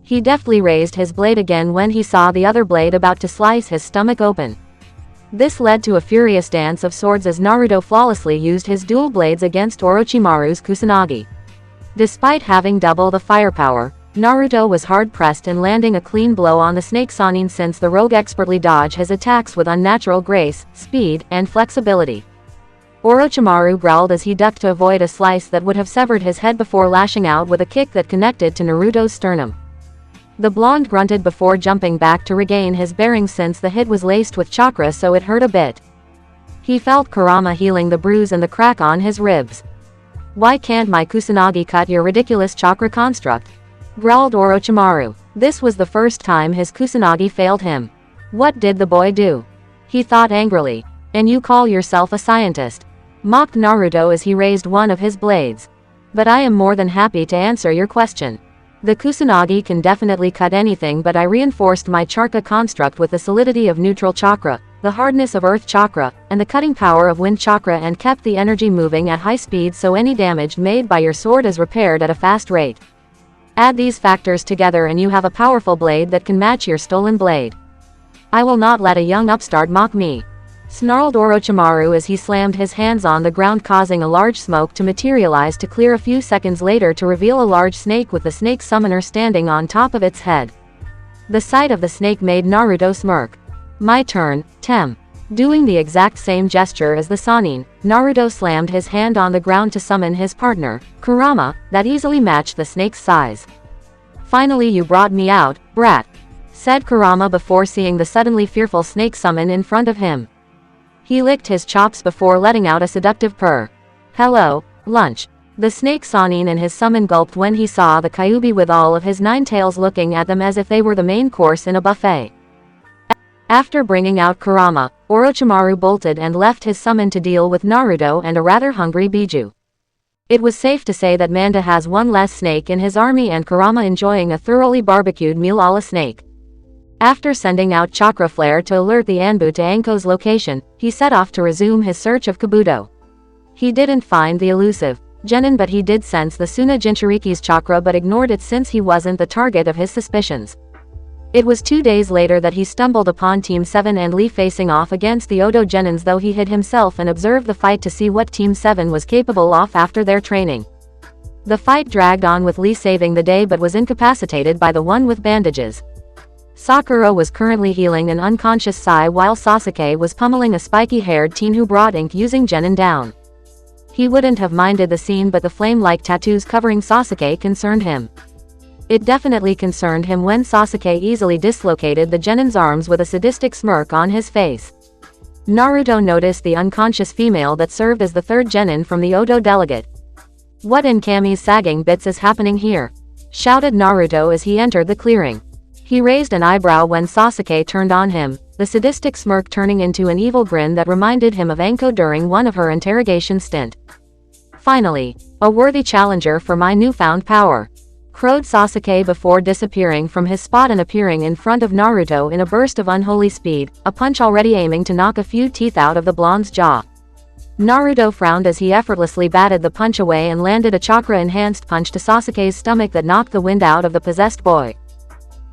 C: He deftly raised his blade again when he saw the other blade about to slice his stomach open. This led to a furious dance of swords as Naruto flawlessly used his dual blades against Orochimaru's Kusanagi. Despite having double the firepower, Naruto was hard-pressed in landing a clean blow on the Snake Sannin since the rogue expertly dodged his attacks with unnatural grace, speed, and flexibility. Orochimaru growled as he ducked to avoid a slice that would have severed his head before lashing out with a kick that connected to Naruto's sternum. The blonde grunted before jumping back to regain his bearings since the hit was laced with chakra, so it hurt a bit. He felt Kurama healing the bruise and the crack on his ribs. "Why can't my Kusanagi cut your ridiculous chakra construct?" growled Orochimaru. This was the first time his Kusanagi failed him. What did the boy do? He thought angrily. "And you call yourself a scientist?" mocked Naruto as he raised one of his blades. "But I am more than happy to answer your question. The Kusanagi can definitely cut anything, but I reinforced my chakra construct with the solidity of neutral chakra, the hardness of earth chakra, and the cutting power of wind chakra, and kept the energy moving at high speed so any damage made by your sword is repaired at a fast rate. Add these factors together and you have a powerful blade that can match your stolen blade. I will not let a young upstart mock me," snarled Orochimaru as he slammed his hands on the ground, causing a large smoke to materialize to clear a few seconds later to reveal a large snake with the snake summoner standing on top of its head. The sight of the snake made Naruto smirk. "My turn, Tem." Doing the exact same gesture as the Sannin, Naruto slammed his hand on the ground to summon his partner, Kurama, that easily matched the snake's size. "Finally you brought me out, brat," said Kurama before seeing the suddenly fearful snake summon in front of him. He licked his chops before letting out a seductive purr. "Hello, lunch." The snake Sannin and his summon gulped when he saw the Kyuubi with all of his 9 tails looking at them as if they were the main course in a buffet. After bringing out Kurama, Orochimaru bolted and left his summon to deal with Naruto and a rather hungry Biju. It was safe to say that Manda has one less snake in his army and Kurama enjoying a thoroughly barbecued meal a la snake. After sending out Chakra Flare to alert the Anbu to Anko's location, he set off to resume his search of Kabuto. He didn't find the elusive Genin, but he did sense the Suna Jinchuriki's chakra but ignored it since he wasn't the target of his suspicions. It was 2 days later that he stumbled upon Team 7 and Lee facing off against the Odo Genins, though he hid himself and observed the fight to see what Team 7 was capable of after their training. The fight dragged on with Lee saving the day but was incapacitated by the one with bandages. Sakura was currently healing an unconscious Sai while Sasuke was pummeling a spiky-haired teen who brought ink using Genin down. He wouldn't have minded the scene, but the flame-like tattoos covering Sasuke concerned him. It definitely concerned him when Sasuke easily dislocated the Genin's arms with a sadistic smirk on his face. Naruto noticed the unconscious female that served as the third Genin from the Odo delegate. "What in Kami's sagging bits is happening here?" shouted Naruto as he entered the clearing. He raised an eyebrow when Sasuke turned on him, the sadistic smirk turning into an evil grin that reminded him of Anko during one of her interrogation stint. "Finally, a worthy challenger for my newfound power," crowed Sasuke before disappearing from his spot and appearing in front of Naruto in a burst of unholy speed, a punch already aiming to knock a few teeth out of the blonde's jaw. Naruto frowned as he effortlessly batted the punch away and landed a chakra-enhanced punch to Sasuke's stomach that knocked the wind out of the possessed boy.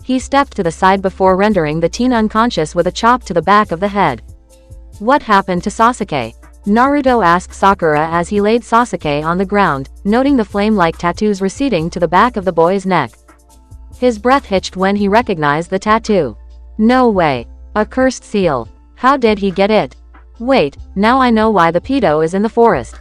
C: He stepped to the side before rendering the teen unconscious with a chop to the back of the head. "What happened to Sasuke?" Naruto asked Sakura as he laid Sasuke on the ground, noting the flame-like tattoos receding to the back of the boy's neck. His breath hitched when he recognized the tattoo. "No way. A cursed seal. How did he get it? Wait, now I know why the pedo is in the forest.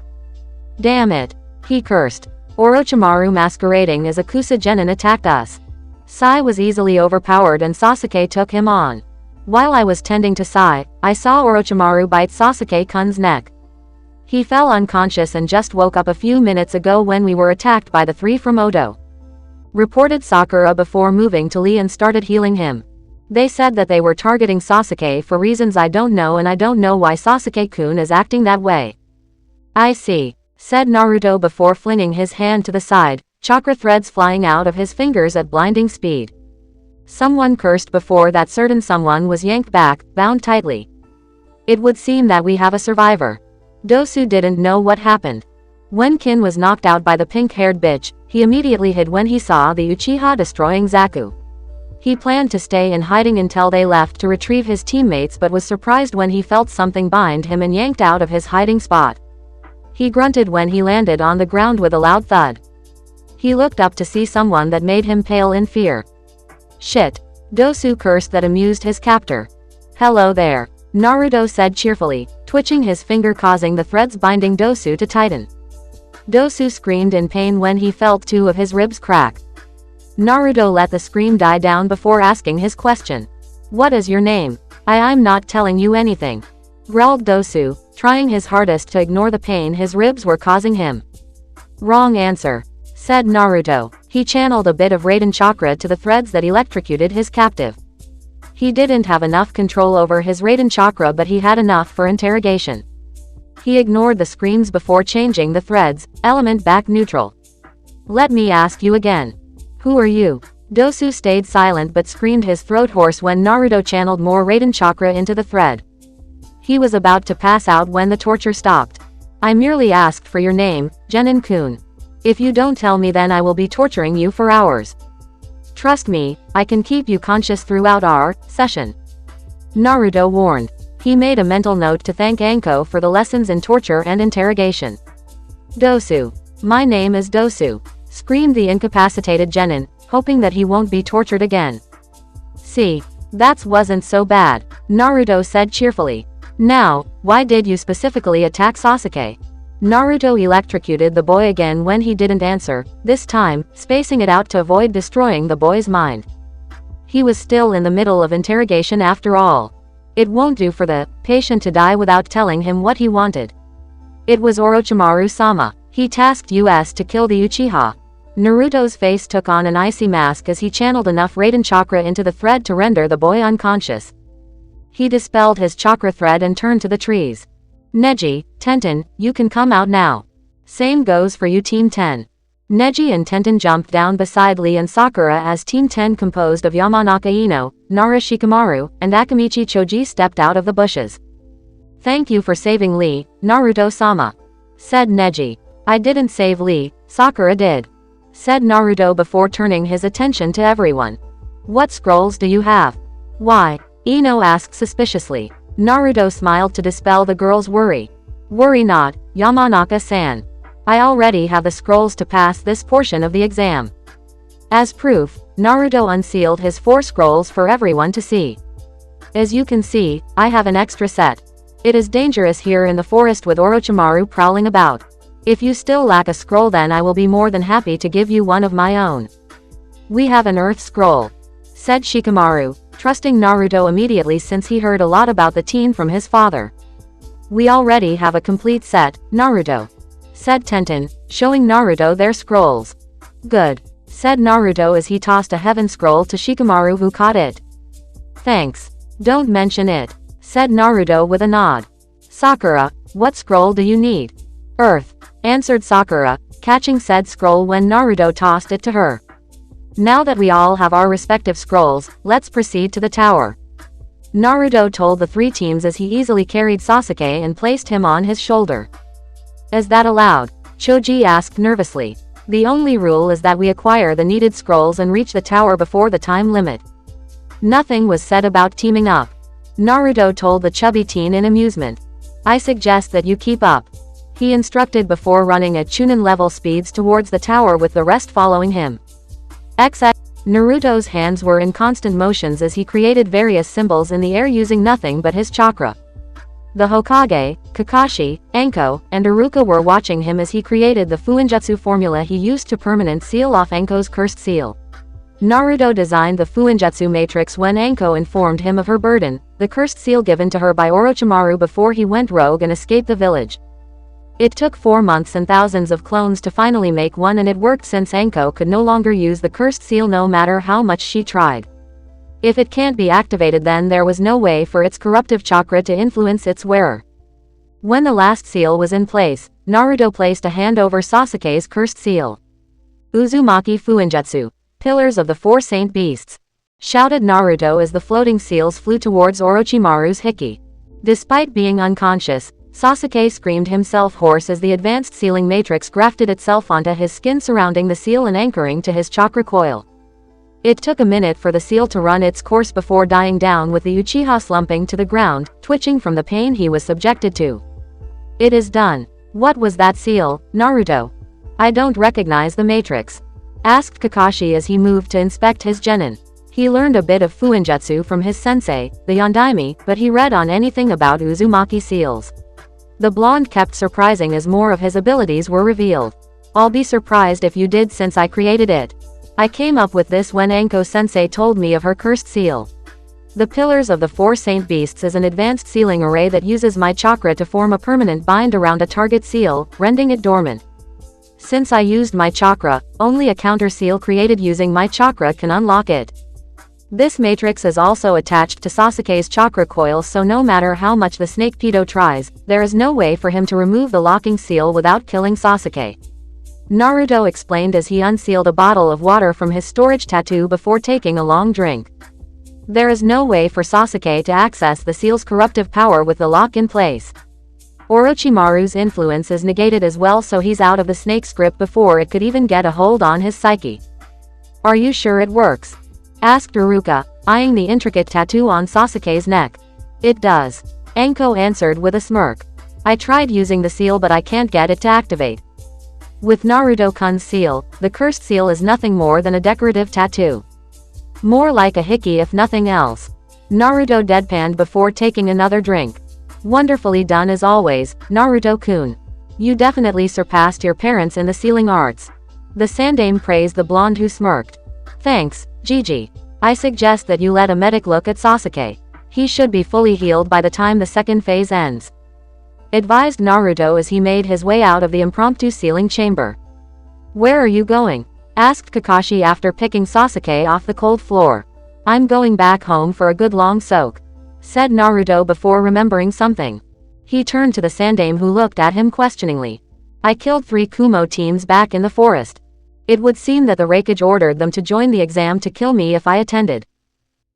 C: Damn it," he cursed. "Orochimaru masquerading as a Kusa Genin attacked us." Sai was easily overpowered and Sasuke took him on. While I was tending to Sai, I saw Orochimaru bite Sasuke-kun's neck. He fell unconscious and just woke up a few minutes ago when we were attacked by the 3 from Odo," reported Sakura before moving to Lee and started healing him. "They said that they were targeting Sasuke for reasons I don't know, and I don't know why Sasuke-kun is acting that way." "I see," said Naruto before flinging his hand to the side, chakra threads flying out of his fingers at blinding speed. Someone cursed before that certain someone was yanked back, bound tightly. "It would seem that we have a survivor." Dosu didn't know what happened. When Kin was knocked out by the pink-haired bitch, he immediately hid when he saw the Uchiha destroying Zaku. He planned to stay in hiding until they left to retrieve his teammates but was surprised when he felt something bind him and yanked out of his hiding spot. He grunted when he landed on the ground with a loud thud. He looked up to see someone that made him pale in fear. Shit. Dosu cursed that amused his captor. Hello there, Naruto said cheerfully, twitching his finger causing the threads binding Dosu to tighten. Dosu screamed in pain when he felt two of his ribs crack. Naruto let the scream die down before asking his question. What is your name? I'm not telling you anything, growled Dosu, trying his hardest to ignore the pain his ribs were causing him. Wrong answer, said Naruto. He channeled a bit of Raiden chakra to the threads that electrocuted his captive. He didn't have enough control over his Raiden chakra, but he had enough for interrogation. He ignored the screams before changing the threads, element back neutral. Let me ask you again. Who are you? Dosu stayed silent but screamed his throat hoarse when Naruto channeled more Raiden chakra into the thread. He was about to pass out when the torture stopped. I merely asked for your name, Genin-kun. If you don't tell me, then I will be torturing you for hours. Trust me, I can keep you conscious throughout our session, Naruto warned. He made a mental note to thank Anko for the lessons in torture and interrogation. Dosu. My name is Dosu, screamed the incapacitated Genin, hoping that he won't be tortured again. See, that wasn't so bad, Naruto said cheerfully. Now, why did you specifically attack Sasuke? Naruto electrocuted the boy again when he didn't answer, this time, spacing it out to avoid destroying the boy's mind. He was still in the middle of interrogation after all. It won't do for the patient to die without telling him what he wanted. It was Orochimaru-sama. He tasked us to kill the Uchiha. Naruto's face took on an icy mask as he channeled enough Raiden chakra into the thread to render the boy unconscious. He dispelled his chakra thread and turned to the trees. Neji, Tenten, you can come out now. Same goes for you Team 10. Neji and Tenten jumped down beside Lee and Sakura as Team 10 composed of Yamanaka Ino, Nara Shikamaru, and Akamichi Choji stepped out of the bushes. Thank you for saving Lee, Naruto-sama, said Neji. I didn't save Lee, Sakura did, said Naruto before turning his attention to everyone. What scrolls do you have? Why? Ino asked suspiciously. Naruto smiled to dispel the girl's worry. Worry not, Yamanaka-san. I already have the scrolls to pass this portion of the exam. As proof, Naruto unsealed his 4 scrolls for everyone to see. As you can see, I have an extra set. It is dangerous here in the forest with Orochimaru prowling about. If you still lack a scroll, then I will be more than happy to give you one of my own. We have an earth scroll, said Shikamaru, trusting Naruto immediately since he heard a lot about the teen from his father. We already have a complete set, Naruto, said Tenten, showing Naruto their scrolls. Good, said Naruto as he tossed a heaven scroll to Shikamaru, who caught it. Thanks. Don't mention it, said Naruto with a nod. Sakura, what scroll do you need? Earth, answered Sakura, catching said scroll when Naruto tossed it to her. Now that we all have our respective scrolls, let's proceed to the tower, Naruto told the 3 teams as he easily carried Sasuke and placed him on his shoulder. Is that allowed? Choji asked nervously. The only rule is that we acquire the needed scrolls and reach the tower before the time limit. Nothing was said about teaming up, Naruto told the chubby teen in amusement. I suggest that you keep up, he instructed before running at Chunin level speeds towards the tower with the rest following him. XX. Naruto's hands were in constant motions as he created various symbols in the air using nothing but his chakra. The Hokage, Kakashi, Anko, and Iruka were watching him as he created the Fuinjutsu formula he used to permanent seal off Anko's cursed seal. Naruto designed the Fuinjutsu matrix when Anko informed him of her burden, the cursed seal given to her by Orochimaru before he went rogue and escaped the village. It took 4 months and thousands of clones to finally make one, and it worked since Anko could no longer use the cursed seal no matter how much she tried. If it can't be activated, then there was no way for its corruptive chakra to influence its wearer. When the last seal was in place, Naruto placed a hand over Sasuke's cursed seal. Uzumaki Fuinjutsu, pillars of the 4 saint beasts, shouted Naruto as the floating seals flew towards Orochimaru's Hiki. Despite being unconscious, Sasuke screamed himself hoarse as the advanced sealing matrix grafted itself onto his skin, surrounding the seal and anchoring to his chakra coil. It took a minute for the seal to run its course before dying down with the Uchiha slumping to the ground, twitching from the pain he was subjected to. It is done. What was that seal, Naruto? I don't recognize the matrix. Asked Kakashi as he moved to inspect his genin. He learned a bit of Fuinjutsu from his sensei, the Yondaime, but he read on anything about Uzumaki seals. The blonde kept surprising as more of his abilities were revealed. I'll be surprised if you did since I created it. I came up with this when Anko-sensei told me of her cursed seal. The Pillars of the Four Saint Beasts is an advanced sealing array that uses my chakra to form a permanent bind around a target seal, rendering it dormant. Since I used my chakra, only a counter seal created using my chakra can unlock it. This matrix is also attached to Sasuke's chakra coil, so no matter how much the Snake Pedo tries, there is no way for him to remove the locking seal without killing Sasuke. Naruto explained as he unsealed a bottle of water from his storage tattoo before taking a long drink. There is no way for Sasuke to access the seal's corruptive power with the lock in place. Orochimaru's influence is negated as well, so he's out of the snake's grip before it could even get a hold on his psyche. Are you sure it works? Asked Iruka, eyeing the intricate tattoo on Sasuke's neck. It does. Anko answered with a smirk. I tried using the seal but I can't get it to activate. With Naruto-kun's seal, the cursed seal is nothing more than a decorative tattoo. More like a hickey if nothing else. Naruto deadpanned before taking another drink. Wonderfully done as always, Naruto-kun. You definitely surpassed your parents in the sealing arts. The Sandaime praised the blonde who smirked. Thanks, Gigi. I suggest that you let a medic look at Sasuke. He should be fully healed by the time the second phase ends. Advised Naruto as he made his way out of the impromptu sealing chamber. Where are you going? Asked Kakashi after picking Sasuke off the cold floor. I'm going back home for a good long soak, said Naruto before remembering something. He turned to the Sandaime who looked at him questioningly. I killed 3 Kumo teams back in the forest. It would seem that the Raikage ordered them to join the exam to kill me if I attended.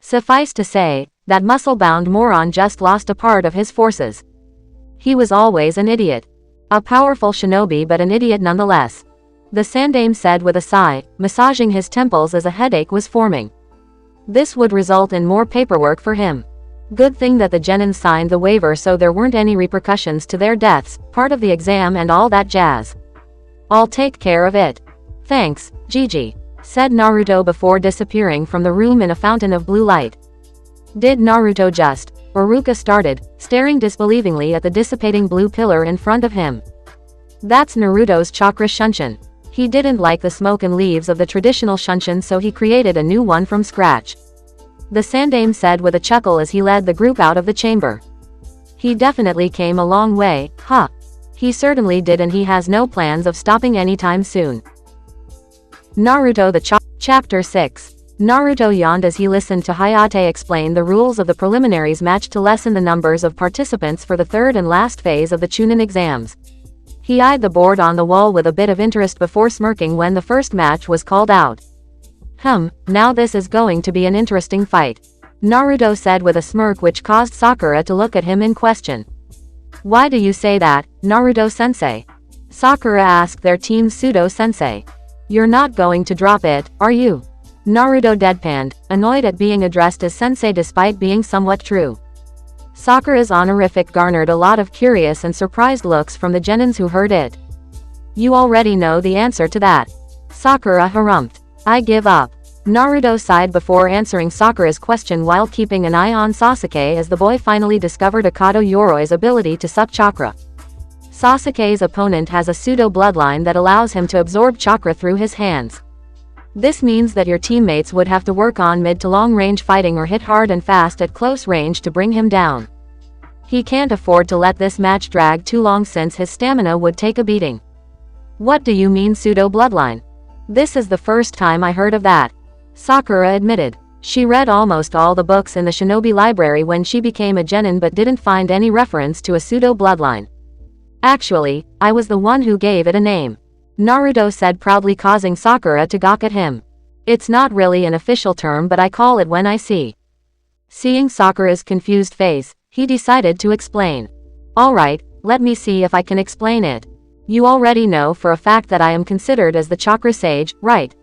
C: Suffice to say, that muscle-bound moron just lost a part of his forces. He was always an idiot. A powerful shinobi but an idiot nonetheless. The Sandaime said with a sigh, massaging his temples as a headache was forming. This would result in more paperwork for him. Good thing that the Genin signed the waiver so there weren't any repercussions to their deaths, part of the exam and all that jazz. I'll take care of it. Thanks, Gigi, said Naruto before disappearing from the room in a fountain of blue light. Did Naruto just? Iruka started, staring disbelievingly at the dissipating blue pillar in front of him. That's Naruto's chakra shunshin. He didn't like the smoke and leaves of the traditional shunshin, so he created a new one from scratch. The Sandaime said with a chuckle as he led the group out of the chamber. He definitely came a long way, huh? He certainly did, and he has no plans of stopping anytime soon. Naruto Chapter 6. Naruto yawned as he listened to Hayate explain the rules of the preliminaries match to lessen the numbers of participants for the third and last phase of the Chunin exams. He eyed the board on the wall with a bit of interest before smirking when the first match was called out. Now this is going to be an interesting fight, Naruto said with a smirk which caused Sakura to look at him in question. Why do you say that, Naruto-sensei? Sakura asked their team's pseudo-sensei. You're not going to drop it, are you? Naruto deadpanned, annoyed at being addressed as sensei despite being somewhat true. Sakura's honorific garnered a lot of curious and surprised looks from the genins who heard it. You already know the answer to that. Sakura harumphed. I give up. Naruto sighed before answering Sakura's question while keeping an eye on Sasuke as the boy finally discovered Akado Yoroi's ability to suck chakra. Sasuke's opponent has a pseudo-bloodline that allows him to absorb chakra through his hands. This means that your teammates would have to work on mid to long range fighting or hit hard and fast at close range to bring him down. He can't afford to let this match drag too long since his stamina would take a beating. What do you mean pseudo-bloodline? This is the first time I heard of that, Sakura admitted. She read almost all the books in the Shinobi library when she became a genin but didn't find any reference to a pseudo-bloodline. Actually, I was the one who gave it a name, Naruto said proudly, causing Sakura to gawk at him. It's not really an official term but I call it when I see. Seeing Sakura's confused face, he decided to explain. Alright, let me see if I can explain it. You already know for a fact that I am considered as the chakra sage, right?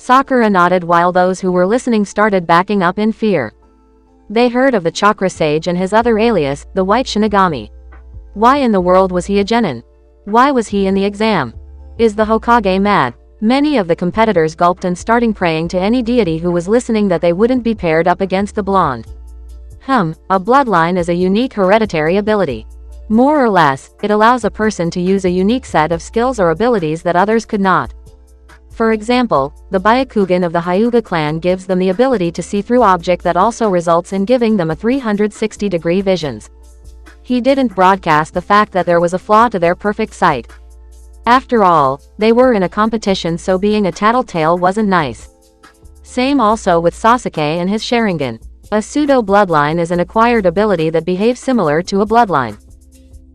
C: Sakura nodded while those who were listening started backing up in fear. They heard of the chakra sage and his other alias, the White Shinigami. Why in the world was he a genin? Why was he in the exam? Is the Hokage mad? Many of the competitors gulped and starting praying to any deity who was listening that they wouldn't be paired up against the blonde. A bloodline is a unique hereditary ability. More or less, it allows a person to use a unique set of skills or abilities that others could not. For example, the Byakugan of the Hyuga clan gives them the ability to see through object that also results in giving them a 360-degree visions. He didn't broadcast the fact that there was a flaw to their perfect sight. After all, they were in a competition, so being a tattletale wasn't nice. Same also with Sasuke and his Sharingan. A pseudo-bloodline is an acquired ability that behaves similar to a bloodline.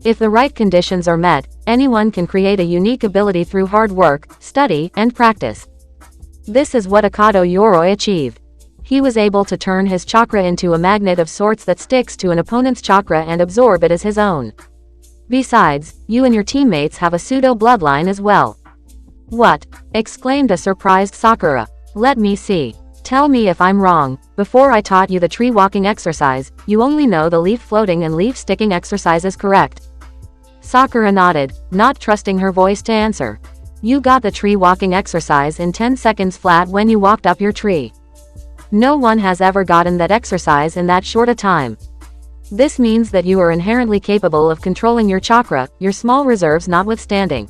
C: If the right conditions are met, anyone can create a unique ability through hard work, study, and practice. This is what Akado Yoroi achieved. He was able to turn his chakra into a magnet of sorts that sticks to an opponent's chakra and absorb it as his own. Besides, you and your teammates have a pseudo-bloodline as well. What? Exclaimed a surprised Sakura. Let me see. Tell me if I'm wrong. Before I taught you the tree walking exercise, you only know the leaf floating and leaf sticking exercises, correct? Sakura nodded, not trusting her voice to answer. You got the tree walking exercise in 10 seconds flat when you walked up your tree. No one has ever gotten that exercise in that short a time. This means that you are inherently capable of controlling your chakra, your small reserves notwithstanding.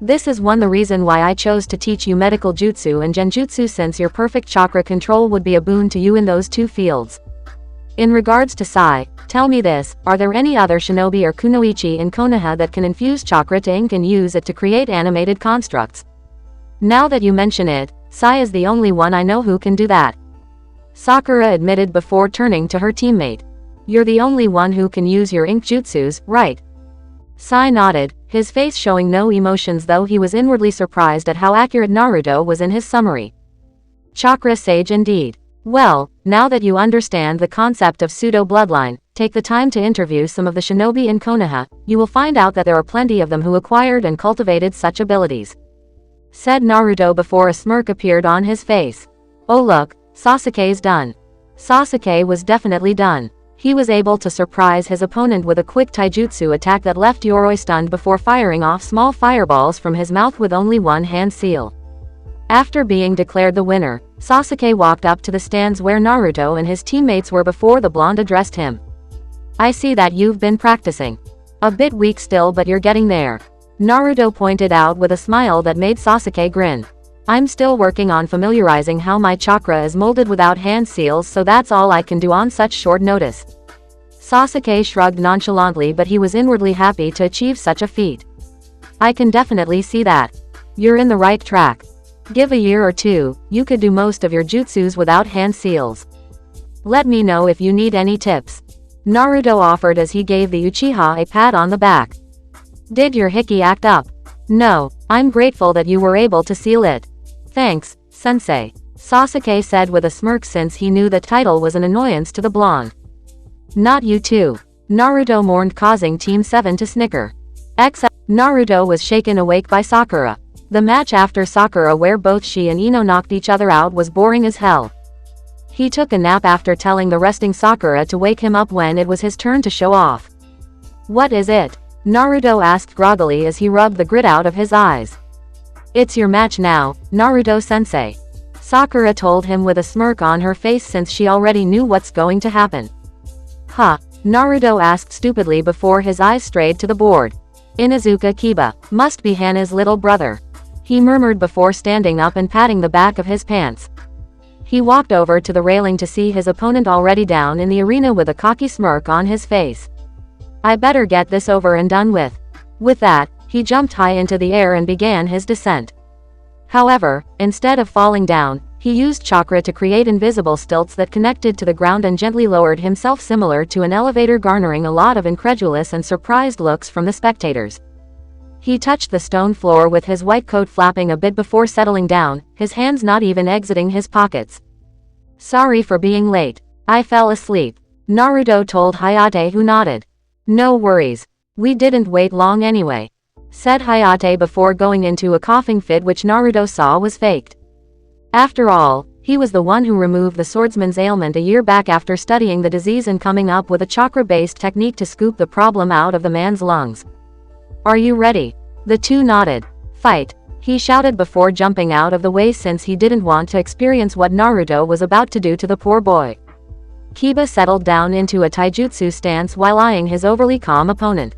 C: This is the reason why I chose to teach you medical jutsu and genjutsu, since your perfect chakra control would be a boon to you in those two fields. In regards to Sai, tell me this, are there any other shinobi or kunoichi in Konoha that can infuse chakra to ink and use it to create animated constructs? Now that you mention it, Sai is the only one I know who can do that. Sakura admitted before turning to her teammate. You're the only one who can use your ink jutsus, right? Sai nodded, his face showing no emotions, though he was inwardly surprised at how accurate Naruto was in his summary. Chakra sage indeed. Well, now that you understand the concept of pseudo-bloodline, take the time to interview some of the shinobi in Konoha, you will find out that there are plenty of them who acquired and cultivated such abilities. Said Naruto before a smirk appeared on his face. Oh look, Sasuke's done. Sasuke was definitely done. He was able to surprise his opponent with a quick taijutsu attack that left Yoroi stunned before firing off small fireballs from his mouth with only one hand seal. After being declared the winner, Sasuke walked up to the stands where Naruto and his teammates were before the blonde addressed him. I see that you've been practicing. A bit weak still, but you're getting there. Naruto pointed out with a smile that made Sasuke grin. I'm still working on familiarizing how my chakra is molded without hand seals, so that's all I can do on such short notice. Sasuke shrugged nonchalantly, but he was inwardly happy to achieve such a feat. I can definitely see that. You're in the right track. Give a year or two, you could do most of your jutsus without hand seals. Let me know if you need any tips. Naruto offered as he gave the Uchiha a pat on the back. Did your hickey act up? No, I'm grateful that you were able to seal it. Thanks, sensei. Sasuke said with a smirk, since he knew the title was an annoyance to the blonde. Not you too. Naruto mourned, causing Team 7 to snicker. Naruto was shaken awake by Sakura. The match after Sakura, where both she and Ino knocked each other out, was boring as hell. He took a nap after telling the resting Sakura to wake him up when it was his turn to show off. What is it? Naruto asked groggily as he rubbed the grit out of his eyes. It's your match now, Naruto-sensei. Sakura told him with a smirk on her face, since she already knew what's going to happen. Huh? Naruto asked stupidly before his eyes strayed to the board. Inuzuka Kiba, must be Hana's little brother. He murmured before standing up and patting the back of his pants. He walked over to the railing to see his opponent already down in the arena with a cocky smirk on his face. I better get this over and done with. With that, he jumped high into the air and began his descent. However, instead of falling down, he used chakra to create invisible stilts that connected to the ground and gently lowered himself, similar to an elevator, garnering a lot of incredulous and surprised looks from the spectators. He touched the stone floor with his white coat flapping a bit before settling down, his hands not even exiting his pockets. Sorry for being late. I fell asleep. Naruto told Hayate, who nodded. No worries. We didn't wait long anyway. Said Hayate before going into a coughing fit, which Naruto saw was faked. After all, he was the one who removed the swordsman's ailment a year back after studying the disease and coming up with a chakra-based technique to scoop the problem out of the man's lungs. Are you ready? The two nodded. Fight, he shouted before jumping out of the way since he didn't want to experience what Naruto was about to do to the poor boy. Kiba settled down into a taijutsu stance while eyeing his overly calm opponent.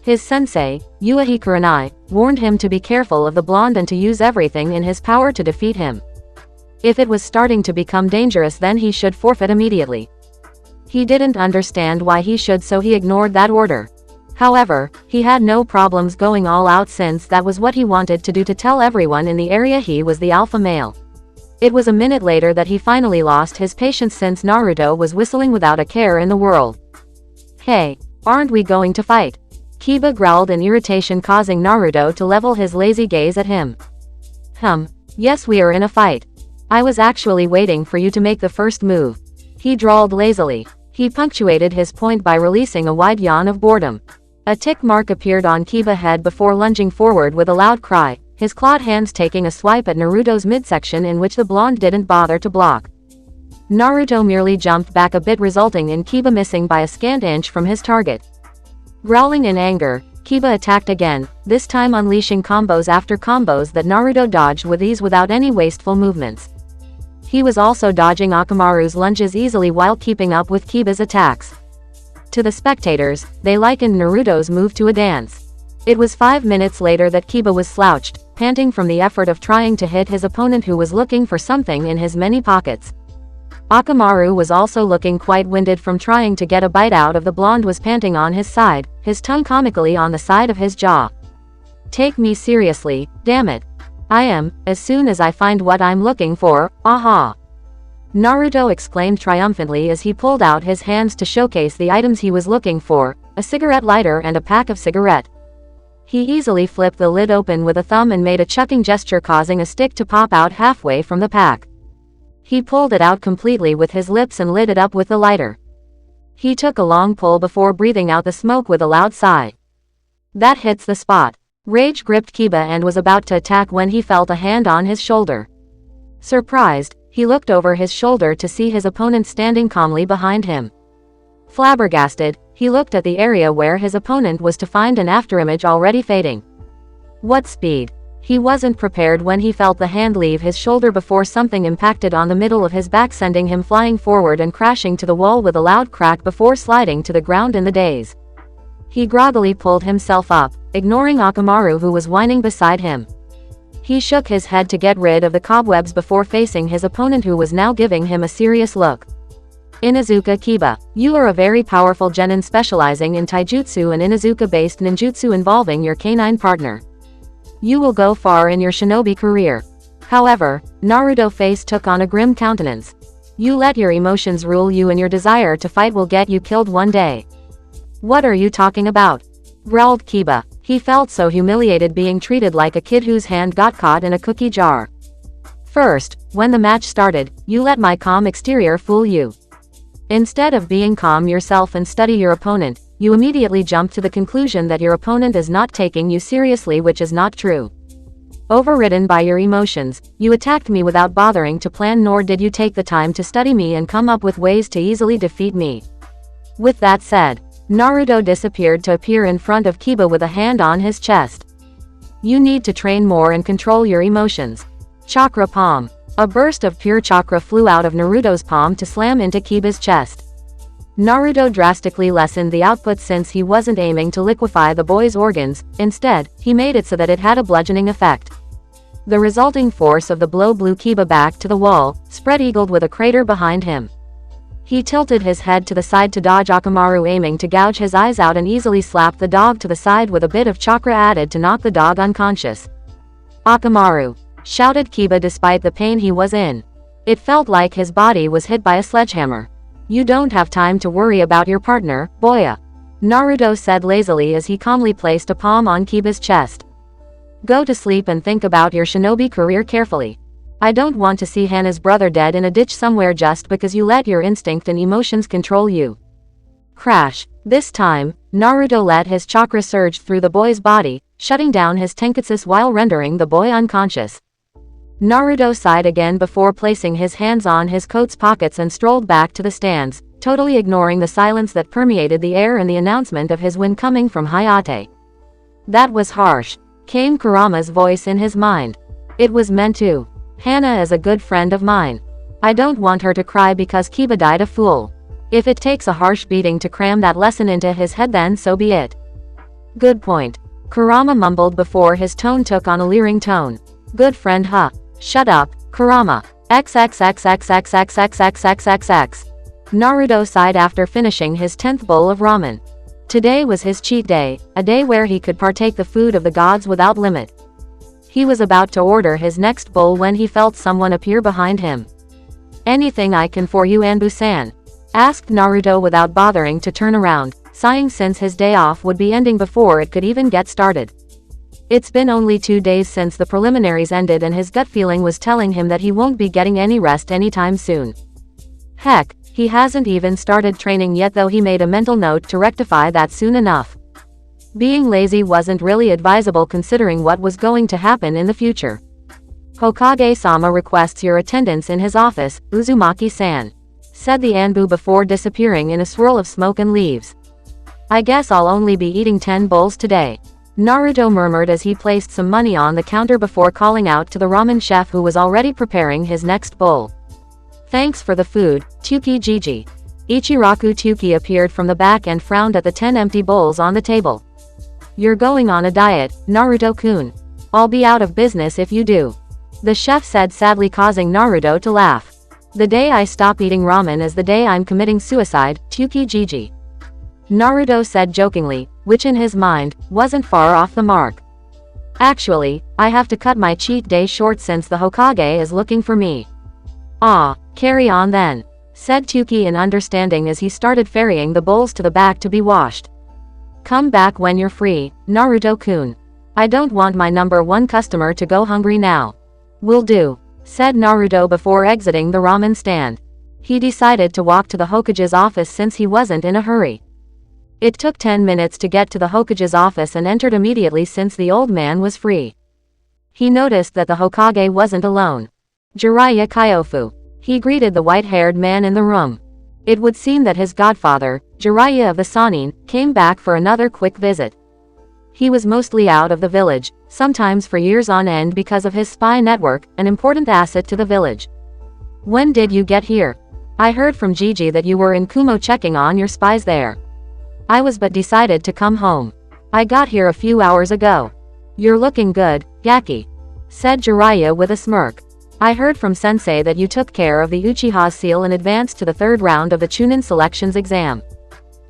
C: His sensei, Yuichi Kurenai, warned him to be careful of the blonde and to use everything in his power to defeat him. If it was starting to become dangerous, then he should forfeit immediately. He didn't understand why he should, so he ignored that order. However, he had no problems going all out since that was what he wanted to do, to tell everyone in the area he was the alpha male. It was a minute later that he finally lost his patience since Naruto was whistling without a care in the world. Hey, aren't we going to fight? Kiba growled in irritation, causing Naruto to level his lazy gaze at him. Yes, we are in a fight. I was actually waiting for you to make the first move. He drawled lazily. He punctuated his point by releasing a wide yawn of boredom. A tick mark appeared on Kiba's head before lunging forward with a loud cry, his clawed hands taking a swipe at Naruto's midsection, in which the blonde didn't bother to block. Naruto merely jumped back a bit, resulting in Kiba missing by a scant inch from his target. Growling in anger, Kiba attacked again, this time unleashing combos after combos that Naruto dodged with ease without any wasteful movements. He was also dodging Akamaru's lunges easily while keeping up with Kiba's attacks. To the spectators, they likened Naruto's move to a dance. It was 5 minutes later that Kiba was slouched, panting from the effort of trying to hit his opponent, who was looking for something in his many pockets. Akamaru was also looking quite winded from trying to get a bite out of the blonde, was panting on his side, his tongue comically on the side of his jaw. Take me seriously, damn it. I am, as soon as I find what I'm looking for, aha! Naruto exclaimed triumphantly as he pulled out his hands to showcase the items he was looking for, a cigarette lighter and a pack of cigarette. He easily flipped the lid open with a thumb and made a chucking gesture, causing a stick to pop out halfway from the pack. He pulled it out completely with his lips and lit it up with the lighter. He took a long pull before breathing out the smoke with a loud sigh. That hits the spot. Rage gripped Kiba and was about to attack when he felt a hand on his shoulder. Surprised, he looked over his shoulder to see his opponent standing calmly behind him. Flabbergasted, he looked at the area where his opponent was to find an afterimage already fading. What speed! He wasn't prepared when he felt the hand leave his shoulder before something impacted on the middle of his back, sending him flying forward and crashing to the wall with a loud crack before sliding to the ground in the daze. He groggily pulled himself up, ignoring Akamaru, who was whining beside him. He shook his head to get rid of the cobwebs before facing his opponent, who was now giving him a serious look. Inuzuka Kiba, you are a very powerful genin specializing in taijutsu and Inuzuka-based ninjutsu involving your canine partner. You will go far in your shinobi career. However, Naruto's face took on a grim countenance. You let your emotions rule you, and your desire to fight will get you killed one day. What are you talking about? Growled Kiba. He felt so humiliated being treated like a kid whose hand got caught in a cookie jar. First, when the match started, you let my calm exterior fool you. Instead of being calm yourself and study your opponent, you immediately jump to the conclusion that your opponent is not taking you seriously, which is not true. Overridden by your emotions, you attacked me without bothering to plan, nor did you take the time to study me and come up with ways to easily defeat me. With that said, Naruto disappeared to appear in front of Kiba with a hand on his chest. You need to train more and control your emotions. Chakra palm. A burst of pure chakra flew out of Naruto's palm to slam into Kiba's chest. Naruto drastically lessened the output since he wasn't aiming to liquefy the boy's organs. Instead, he made it so that it had a bludgeoning effect. The resulting force of the blow blew Kiba back to the wall, spread-eagled with a crater behind him. He tilted his head to the side to dodge Akamaru, aiming to gouge his eyes out, and easily slapped the dog to the side with a bit of chakra added to knock the dog unconscious. Akamaru! Shouted Kiba despite the pain he was in. It felt like his body was hit by a sledgehammer. You don't have time to worry about your partner, boya. Naruto said lazily as he calmly placed a palm on Kiba's chest. Go to sleep and think about your shinobi career carefully. I don't want to see Hana's brother dead in a ditch somewhere just because you let your instinct and emotions control you. Crash. This time, Naruto let his chakra surge through the boy's body, shutting down his tenketsu while rendering the boy unconscious. Naruto sighed again before placing his hands on his coat's pockets and strolled back to the stands, totally ignoring the silence that permeated the air and the announcement of his win coming from Hayate. That was harsh, came Kurama's voice in his mind. It was meant to. Hana is a good friend of mine. I don't want her to cry because Kiba died a fool. If it takes a harsh beating to cram that lesson into his head, then so be it. Good point. Kurama mumbled before his tone took on a leering tone. Good friend, huh? Shut up, Kurama. XXXXXXXXXXXX. Naruto sighed after finishing his 10th bowl of ramen. Today was his cheat day, a day where he could partake the food of the gods without limit. He was about to order his next bowl when he felt someone appear behind him. Anything I can for you, Anbu-san? Asked Naruto without bothering to turn around, sighing since his day off would be ending before it could even get started. It's been only 2 days since the preliminaries ended and his gut feeling was telling him that he won't be getting any rest anytime soon. Heck, he hasn't even started training yet, though he made a mental note to rectify that soon enough. Being lazy wasn't really advisable considering what was going to happen in the future. Hokage-sama requests your attendance in his office, Uzumaki-san, said the Anbu before disappearing in a swirl of smoke and leaves. I guess I'll only be eating 10 bowls today, Naruto murmured as he placed some money on the counter before calling out to the ramen chef who was already preparing his next bowl. Thanks for the food, Tyuki Jiji. Ichiraku Tyuki appeared from the back and frowned at the 10 empty bowls on the table. You're going on a diet, Naruto-kun. I'll be out of business if you do, the chef said, sadly causing Naruto to laugh. The day I stop eating ramen is the day I'm committing suicide, Tyuki Jiji, Naruto said jokingly, which in his mind, wasn't far off the mark. Actually, I have to cut my cheat day short since the Hokage is looking for me. Ah, carry on then, said Tyuki in understanding as he started ferrying the bowls to the back to be washed. Come back when you're free, Naruto-kun. I don't want my number 1 customer to go hungry now. Will do, said Naruto before exiting the ramen stand. He decided to walk to the Hokage's office since he wasn't in a hurry. It took 10 minutes to get to the Hokage's office and entered immediately since the old man was free. He noticed that the Hokage wasn't alone. Jiraiya Kyofu. He greeted the white-haired man in the room. It would seem that his godfather, Jiraiya of the Sannin, came back for another quick visit. He was mostly out of the village, sometimes for years on end because of his spy network, an important asset to the village. When did you get here? I heard from Gigi that you were in Kumo checking on your spies there. I was but decided to come home. I got here a few hours ago. You're looking good, Yaki, said Jiraiya with a smirk. I heard from Sensei that you took care of the Uchiha seal and advanced to the 3rd round of the Chunin selections exam.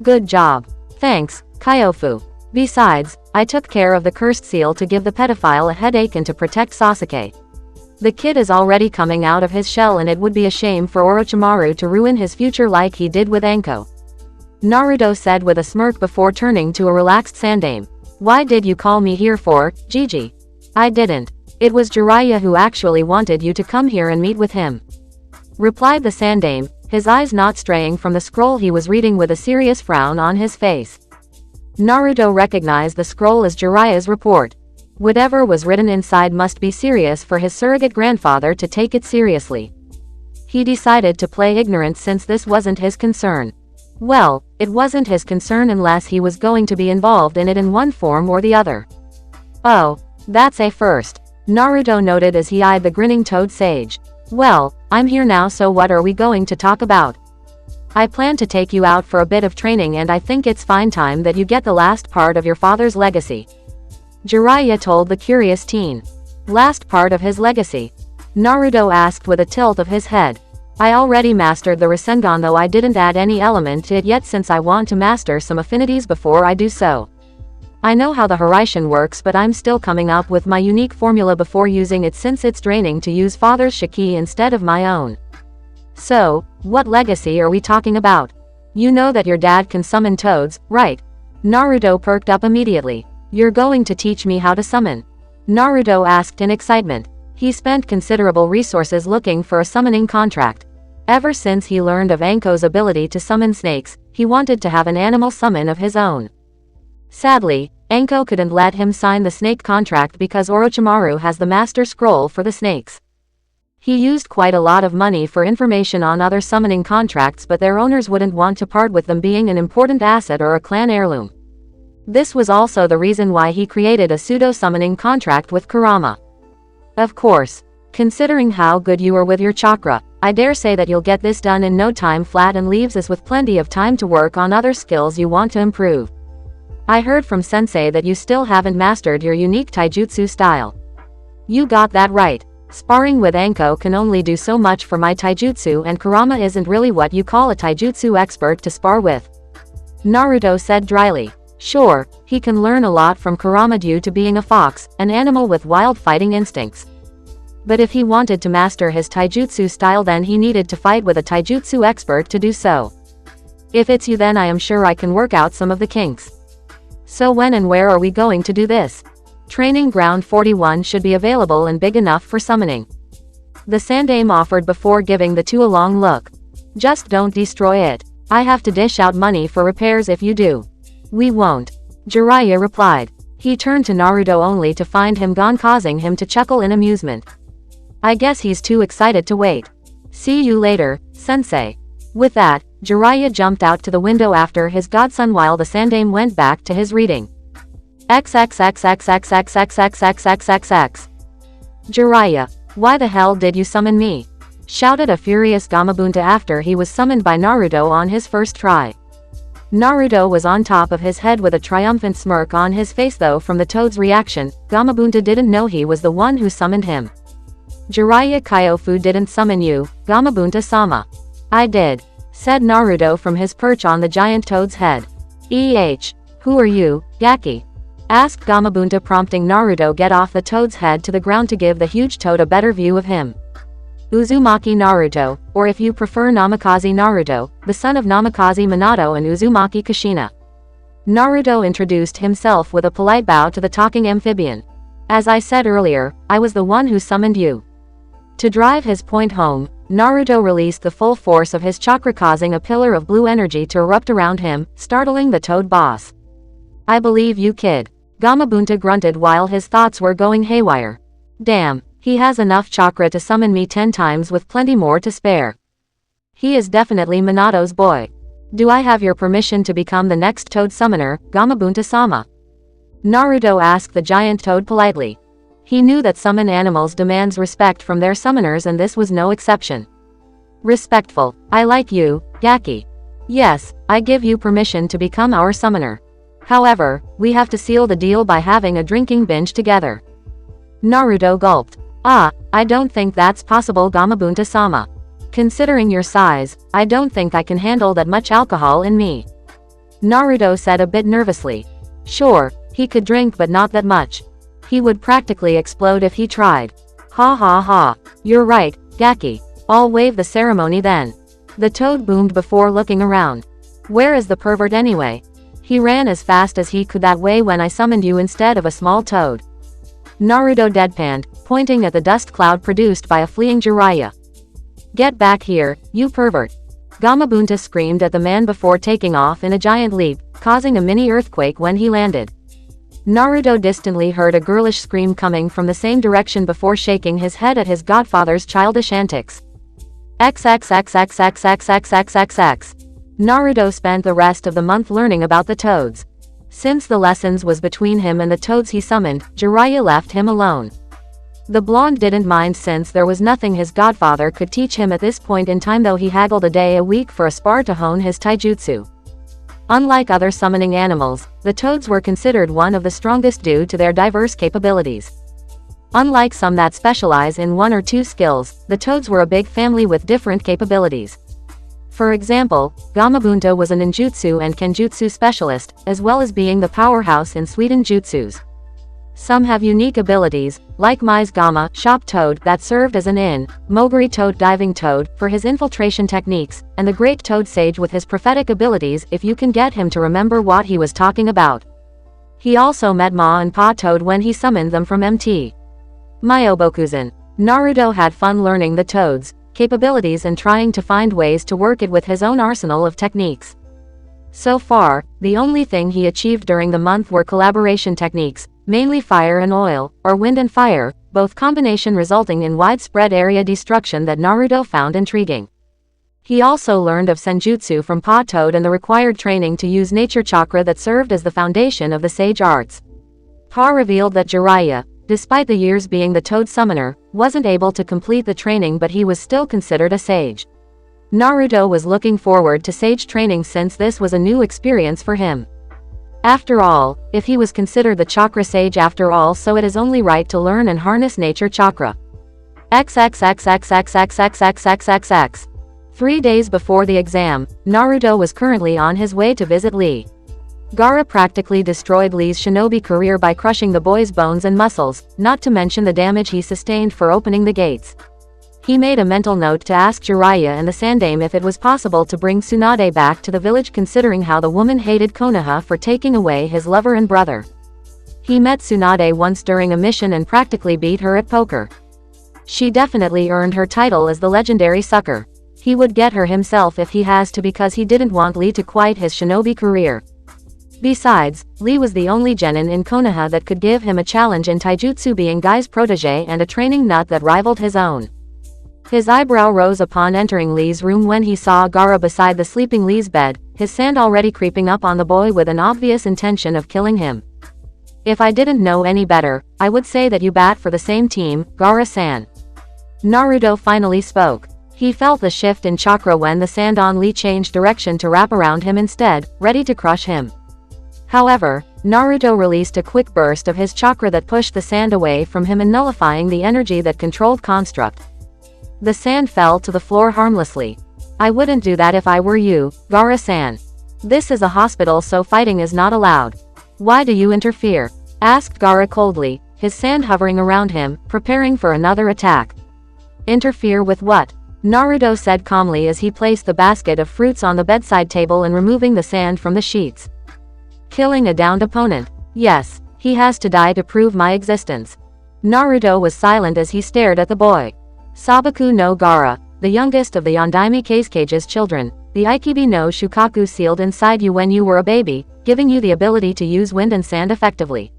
C: Good job. Thanks, Kyofu. Besides, I took care of the cursed seal to give the pedophile a headache and to protect Sasuke. The kid is already coming out of his shell and it would be a shame for Orochimaru to ruin his future like he did with Anko, Naruto said with a smirk before turning to a relaxed Sandaime. Why did you call me here for, Gigi? I didn't. It was Jiraiya who actually wanted you to come here and meet with him, replied the Sandaime, his eyes not straying from the scroll he was reading with a serious frown on his face. Naruto recognized the scroll as Jiraiya's report. Whatever was written inside must be serious for his surrogate grandfather to take it seriously. He decided to play ignorant since this wasn't his concern. Well, it wasn't his concern unless he was going to be involved in it in one form or the other. Oh, that's a first, Naruto noted as he eyed the grinning toad sage. Well, I'm here now, so what are we going to talk about? I plan to take you out for a bit of training and I think it's fine time that you get the last part of your father's legacy, Jiraiya told the curious teen. Last part of his legacy? Naruto asked with a tilt of his head. I already mastered the Rasengan, though I didn't add any element to it yet since I want to master some affinities before I do so. I know how the Hiraishin works, but I'm still coming up with my unique formula before using it since it's draining to use father's Shiki instead of my own. So, what legacy are we talking about? You know that your dad can summon toads, right? Naruto perked up immediately. You're going to teach me how to summon? Naruto asked in excitement. He spent considerable resources looking for a summoning contract. Ever since he learned of Anko's ability to summon snakes, he wanted to have an animal summon of his own. Sadly, Anko couldn't let him sign the snake contract because Orochimaru has the master scroll for the snakes. He used quite a lot of money for information on other summoning contracts, but their owners wouldn't want to part with them being an important asset or a clan heirloom. This was also the reason why he created a pseudo-summoning contract with Kurama. Of course, considering how good you are with your chakra, I dare say that you'll get this done in no time flat and leaves us with plenty of time to work on other skills you want to improve. I heard from Sensei that you still haven't mastered your unique taijutsu style. You got that right. Sparring with Anko can only do so much for my taijutsu, and Kurama isn't really what you call a taijutsu expert to spar with. Naruto said dryly. Sure, he can learn a lot from Kurama due to being a fox, an animal with wild fighting instincts. But if he wanted to master his taijutsu style, then he needed to fight with a taijutsu expert to do so. If it's you, then I am sure I can work out some of the kinks. So when and where are we going to do this? Training Ground 41 should be available and big enough for summoning. The Sandaime offered before giving the two a long look. Just don't destroy it. I have to dish out money for repairs if you do. We won't. Jiraiya replied. He turned to Naruto only to find him gone, causing him to chuckle in amusement. I guess he's too excited to wait. See you later, sensei. With that, Jiraiya jumped out to the window after his godson while the Sandaime went back to his reading. XXXXXXXXXXXXX. Jiraiya, why the hell did you summon me? Shouted a furious Gamabunta after he was summoned by Naruto on his first try. Naruto was on top of his head with a triumphant smirk on his face, though from the toad's reaction, Gamabunta didn't know he was the one who summoned him. Jiraiya Kyofu didn't summon you, Gamabunta-sama. I did, said Naruto from his perch on the giant toad's head. Who are you, Gaki? Asked Gamabunta, prompting Naruto get off the toad's head to the ground to give the huge toad a better view of him. Uzumaki Naruto, or if you prefer Namikaze Naruto, the son of Namikaze Minato and Uzumaki Kushina. Naruto introduced himself with a polite bow to the talking amphibian. As I said earlier, I was the one who summoned you. To drive his point home, Naruto released the full force of his chakra, causing a pillar of blue energy to erupt around him, startling the toad boss. I believe you, kid. Gamabunta grunted while his thoughts were going haywire. Damn, he has enough chakra to summon me 10 times with plenty more to spare. He is definitely Minato's boy. Do I have your permission to become the next toad summoner, Gamabunta-sama? Naruto asked the giant toad politely. He knew that summon animals demands respect from their summoners, and this was no exception. Respectful, I like you, Gaki. Yes, I give you permission to become our summoner. However, we have to seal the deal by having a drinking binge together. Naruto gulped. I don't think that's possible, Gamabunta-sama. Considering your size, I don't think I can handle that much alcohol in me. Naruto said a bit nervously. Sure, he could drink, but not that much. He would practically explode if he tried. Ha ha ha. You're right, Gaki. I'll waive the ceremony then. The toad boomed before looking around. Where is the pervert anyway? He ran as fast as he could that way when I summoned you instead of a small toad. Naruto deadpanned, pointing at the dust cloud produced by a fleeing Jiraiya. Get back here, you pervert. Gamabunta screamed at the man before taking off in a giant leap, causing a mini earthquake when he landed. Naruto distantly heard a girlish scream coming from the same direction before shaking his head at his godfather's childish antics. XXXXXXXXXXX. Naruto spent the rest of the month learning about the toads. Since the lessons was between him and the toads he summoned, Jiraiya left him alone. The blonde didn't mind since there was nothing his godfather could teach him at this point in time, though he haggled a day a week for a spar to hone his taijutsu. Unlike other summoning animals, the toads were considered one of the strongest due to their diverse capabilities. Unlike some that specialize in one or two skills, the toads were a big family with different capabilities. For example, Gamabunta was a ninjutsu and kenjutsu specialist, as well as being the powerhouse in Suiden jutsus. Some have unique abilities, like Mai's Gama, shop toad, that served as an inn, Moguri toad, diving toad, for his infiltration techniques, and the great toad sage with his prophetic abilities if you can get him to remember what he was talking about. He also met Ma and Pa toad when he summoned them from Mt. Myobokuzan. Naruto had fun learning the toads' capabilities and trying to find ways to work it with his own arsenal of techniques. So far, the only thing he achieved during the month were collaboration techniques, mainly fire and oil, or wind and fire, both combination resulting in widespread area destruction that Naruto found intriguing. He also learned of Senjutsu from Pa Toad and the required training to use nature chakra that served as the foundation of the sage arts. Pa revealed that Jiraiya, despite the years being the Toad summoner, wasn't able to complete the training, but he was still considered a sage. Naruto was looking forward to sage training since this was a new experience for him. After all, if he was considered the chakra sage after all, so it is only right to learn and harness nature chakra. XXXXXXXXXXXX. 3 days before the exam, Naruto was currently on his way to visit Lee. Gaara practically destroyed Lee's shinobi career by crushing the boy's bones and muscles, not to mention the damage he sustained for opening the gates. He made a mental note to ask Jiraiya and the Sandaime if it was possible to bring Tsunade back to the village, considering how the woman hated Konoha for taking away his lover and brother. He met Tsunade once during a mission and practically beat her at poker. She definitely earned her title as the legendary sucker. He would get her himself if he has to, because he didn't want Lee to quit his shinobi career. Besides, Lee was the only genin in Konoha that could give him a challenge in taijutsu, being Guy's protege and a training nut that rivaled his own. His eyebrow rose upon entering Lee's room when he saw Gaara beside the sleeping Lee's bed, his sand already creeping up on the boy with an obvious intention of killing him. If I didn't know any better, I would say that you bat for the same team, Gaara-san. Naruto finally spoke. He felt the shift in chakra when the sand on Lee changed direction to wrap around him instead, ready to crush him. However, Naruto released a quick burst of his chakra that pushed the sand away from him and nullifying the energy that controlled construct. The sand fell to the floor harmlessly. I wouldn't do that if I were you, Gaara-san. This is a hospital, so fighting is not allowed. Why do you interfere? Asked Gaara coldly, his sand hovering around him, preparing for another attack. Interfere with what? Naruto said calmly as he placed the basket of fruits on the bedside table and removing the sand from the sheets. Killing a downed opponent. Yes, he has to die to prove my existence. Naruto was silent as he stared at the boy. Sabaku no Gaara, the youngest of the Yondaime Keisage's children, the Ikibi no Shukaku sealed inside you when you were a baby, giving you the ability to use wind and sand effectively.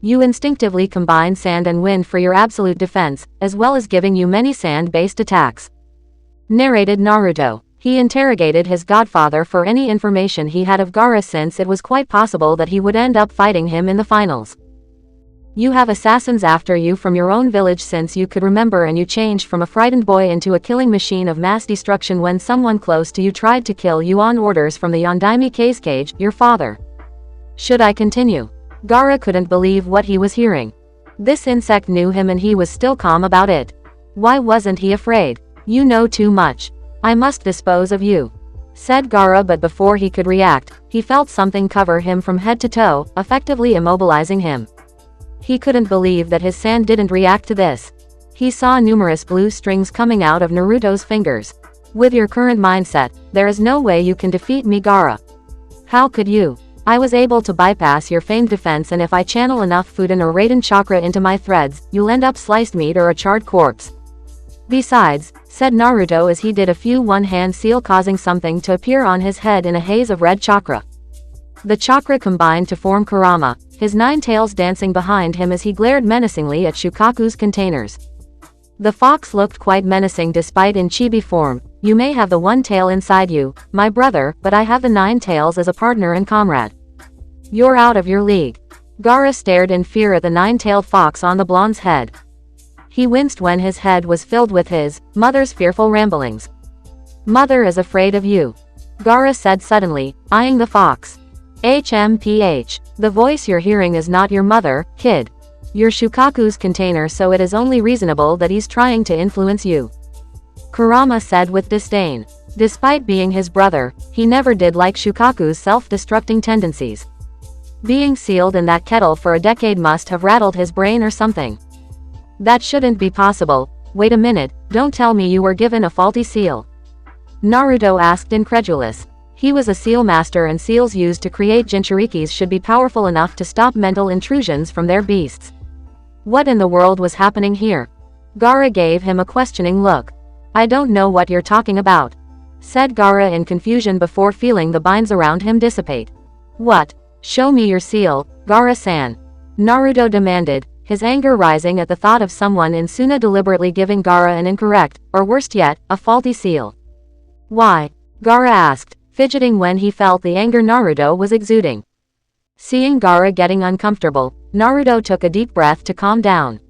C: You instinctively combine sand and wind for your absolute defense, as well as giving you many sand-based attacks. Narrated Naruto. He interrogated his godfather for any information he had of Gaara, since it was quite possible that he would end up fighting him in the finals. You have assassins after you from your own village since you could remember, and you changed from a frightened boy into a killing machine of mass destruction when someone close to you tried to kill you on orders from the Yondaime Keisage, your father. Should I continue? Gaara couldn't believe what he was hearing. This insect knew him and he was still calm about it. Why wasn't he afraid? You know too much. I must dispose of you, said Gaara, but before he could react, he felt something cover him from head to toe, effectively immobilizing him. He couldn't believe that his sand didn't react to this. He saw numerous blue strings coming out of Naruto's fingers. With your current mindset, there is no way you can defeat me, Gaara. How could you? I was able to bypass your famed defense, and if I channel enough food and or Raiden chakra into my threads, you'll end up sliced meat or a charred corpse. Besides, said Naruto as he did a few one-hand seal, causing something to appear on his head in a haze of red chakra. The chakra combined to form Kurama, his 9 tails dancing behind him as he glared menacingly at Shukaku's containers. The fox looked quite menacing despite in chibi form. You may have the 1 tail inside you, my brother, but I have the 9 tails as a partner and comrade. You're out of your league. Gaara stared in fear at the 9-tailed fox on the blonde's head. He winced when his head was filled with his mother's fearful ramblings. Mother is afraid of you, Gaara said suddenly, eyeing the fox. HMPH. The voice you're hearing is not your mother, kid. You're Shukaku's container, so it is only reasonable that he's trying to influence you, Kurama said with disdain. Despite being his brother, he never did like Shukaku's self-destructing tendencies. Being sealed in that kettle for a decade must have rattled his brain or something. That shouldn't be possible. Wait a minute, don't tell me you were given a faulty seal, Naruto asked incredulous. He was a seal master, and seals used to create Jinchurikis should be powerful enough to stop mental intrusions from their beasts. What in the world was happening here? Gaara gave him a questioning look. I don't know what you're talking about, said Gaara in confusion before feeling the binds around him dissipate. What? Show me your seal, Gaara-san, Naruto demanded, his anger rising at the thought of someone in Suna deliberately giving Gaara an incorrect, or worst yet, a faulty seal. Why? Gaara asked, fidgeting when he felt the anger Naruto was exuding. Seeing Gaara getting uncomfortable, Naruto took a deep breath to calm down.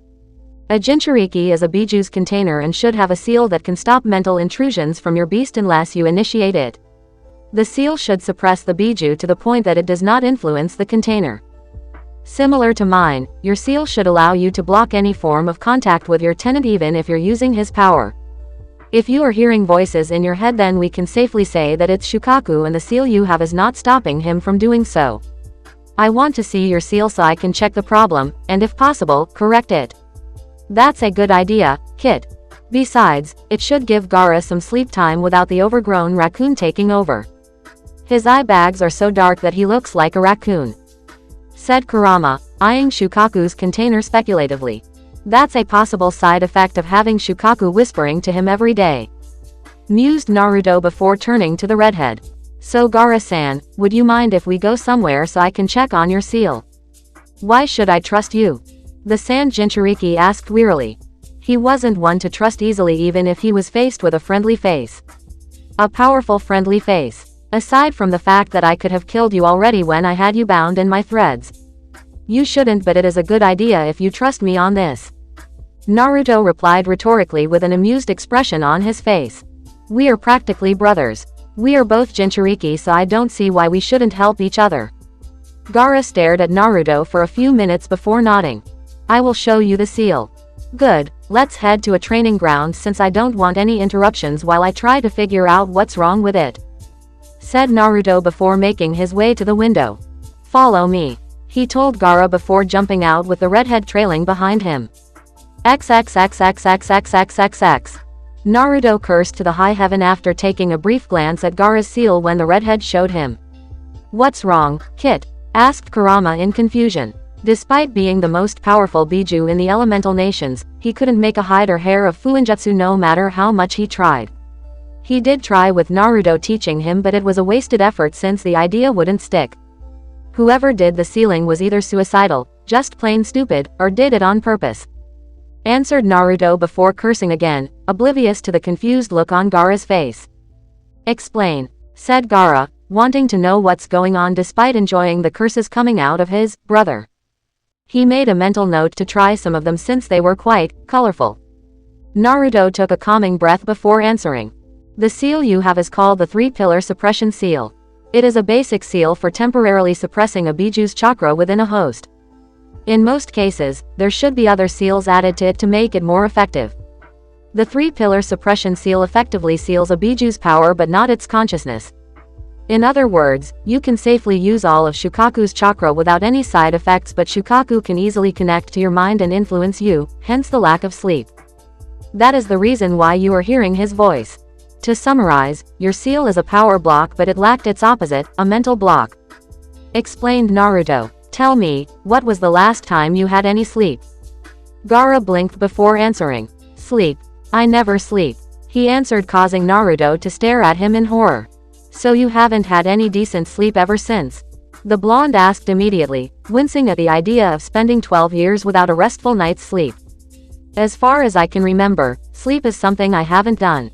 C: A Jinchuriki is a Biju's container and should have a seal that can stop mental intrusions from your beast unless you initiate it. The seal should suppress the Biju to the point that it does not influence the container. Similar to mine, your seal should allow you to block any form of contact with your tenant even if you're using his power. If you are hearing voices in your head, then we can safely say that it's Shukaku and the seal you have is not stopping him from doing so. I want to see your seal so I can check the problem, and if possible, correct it. That's a good idea, Kit. Besides, it should give Gaara some sleep time without the overgrown raccoon taking over. His eye bags are so dark that he looks like a raccoon, said Kurama, eyeing Shukaku's container speculatively. That's a possible side effect of having Shukaku whispering to him every day, mused Naruto before turning to the redhead. So Gaara-san, would you mind if we go somewhere so I can check on your seal? Why should I trust you? The Sand Jinchuriki asked wearily. He wasn't one to trust easily even if he was faced with a friendly face. A powerful friendly face. Aside from the fact that I could have killed you already when I had you bound in my threads. You shouldn't, but it is a good idea if you trust me on this. Naruto replied rhetorically with an amused expression on his face. We are practically brothers. We are both Jinchuriki, so I don't see why we shouldn't help each other. Gaara stared at Naruto for a few minutes before nodding. I will show you the seal. Good, let's head to a training ground since I don't want any interruptions while I try to figure out what's wrong with it, said Naruto before making his way to the window. Follow me, he told Gaara before jumping out with the redhead trailing behind him. XXXXXXXXX. Naruto cursed to the high heaven after taking a brief glance at Gaara's seal when the redhead showed him. What's wrong, Kit? Asked Kurama in confusion. Despite being the most powerful Biju in the elemental nations, he couldn't make a hide or hair of Fuinjutsu no matter how much he tried. He did try with Naruto teaching him, but it was a wasted effort since the idea wouldn't stick. Whoever did the sealing was either suicidal, just plain stupid, or did it on purpose, answered Naruto before cursing again, oblivious to the confused look on Gaara's face. Explain, said Gaara, wanting to know what's going on despite enjoying the curses coming out of his brother. He made a mental note to try some of them since they were quite colorful. Naruto took a calming breath before answering. The seal you have is called the Three-Pillar Suppression Seal. It is a basic seal for temporarily suppressing a Biju's chakra within a host. In most cases, there should be other seals added to it to make it more effective. The Three-Pillar Suppression Seal effectively seals a Biju's power but not its consciousness. In other words, you can safely use all of Shukaku's chakra without any side effects, but Shukaku can easily connect to your mind and influence you, hence the lack of sleep. That is the reason why you are hearing his voice. To summarize, your seal is a power block but it lacked its opposite, a mental block, explained Naruto. Tell me, what was the last time you had any sleep? Gaara blinked before answering. Sleep? I never sleep, he answered, causing Naruto to stare at him in horror. So you haven't had any decent sleep ever since? The blonde asked immediately, wincing at the idea of spending 12 years without a restful night's sleep. As far as I can remember, sleep is something I haven't done,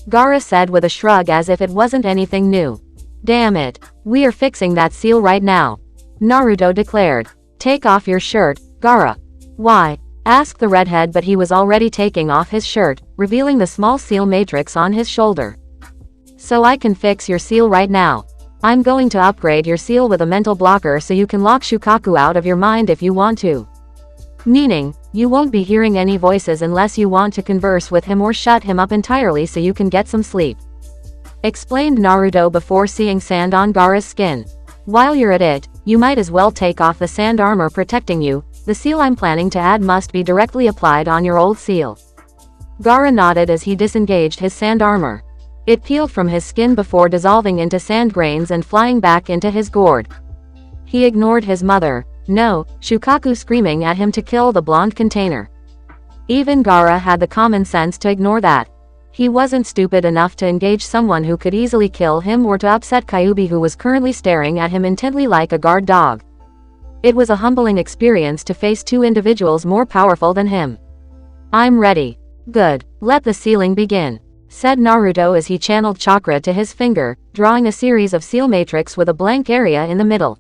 C: Gaara said with a shrug as if it wasn't anything new. Damn it, we are fixing that seal right now, Naruto declared. Take off your shirt, Gaara. Why? Asked the redhead, but he was already taking off his shirt, revealing the small seal matrix on his shoulder. So I can fix your seal right now. I'm going to upgrade your seal with a mental blocker so you can lock Shukaku out of your mind if you want to. Meaning, you won't be hearing any voices unless you want to converse with him or shut him up entirely so you can get some sleep, explained Naruto before seeing sand on Gaara's skin. While you're at it, you might as well take off the sand armor protecting you. The seal I'm planning to add must be directly applied on your old seal. Gaara nodded as he disengaged his sand armor. It peeled from his skin before dissolving into sand grains and flying back into his gourd. He ignored his mother, no, Shukaku screaming at him to kill the blonde container. Even Gaara had the common sense to ignore that. He wasn't stupid enough to engage someone who could easily kill him or to upset Kyuubi, who was currently staring at him intently like a guard dog. It was a humbling experience to face two individuals more powerful than him. I'm ready. Good. Let the sealing begin, said Naruto as he channeled chakra to his finger, drawing a series of seal matrix with a blank area in the middle.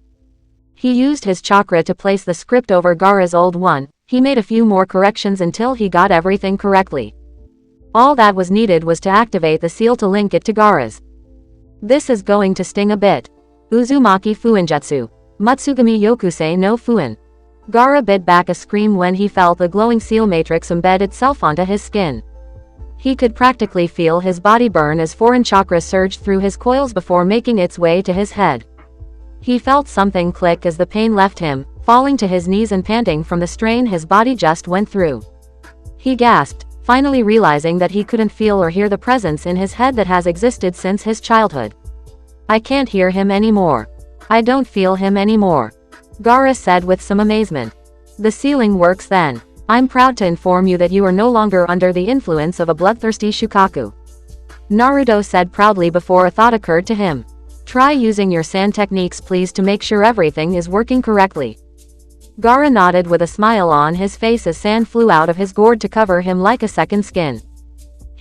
C: He used his chakra to place the script over Gaara's old one. He made a few more corrections until he got everything correctly. All that was needed was to activate the seal to link it to Gaara's. This is going to sting a bit. Uzumaki Fuinjutsu. Matsugami Yokusei no Fuin. Gaara bit back a scream when he felt the glowing seal matrix embed itself onto his skin. He could practically feel his body burn as foreign chakra surged through his coils before making its way to his head. He felt something click as the pain left him, falling to his knees and panting from the strain his body just went through. He gasped, finally realizing that he couldn't feel or hear the presence in his head that has existed since his childhood. I can't hear him anymore. I don't feel him anymore, Gaara said with some amazement. The sealing works then. I'm proud to inform you that you are no longer under the influence of a bloodthirsty Shukaku, Naruto said proudly before a thought occurred to him. Try using your sand techniques please to make sure everything is working correctly. Gaara nodded with a smile on his face as sand flew out of his gourd to cover him like a second skin.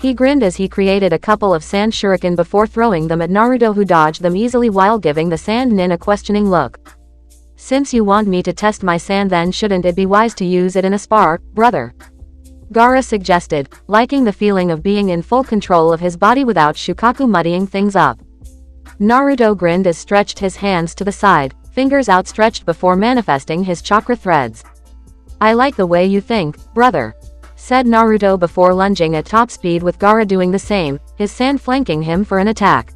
C: He grinned as he created a couple of sand shuriken before throwing them at Naruto, who dodged them easily while giving the sand nin a questioning look. Since you want me to test my sand, then shouldn't it be wise to use it in a spar, brother? Gaara suggested, liking the feeling of being in full control of his body without Shukaku muddying things up. Naruto grinned as stretched his hands to the side, fingers outstretched before manifesting his chakra threads. I like the way you think, brother, said Naruto before lunging at top speed with Gaara doing the same, his sand flanking him for an attack.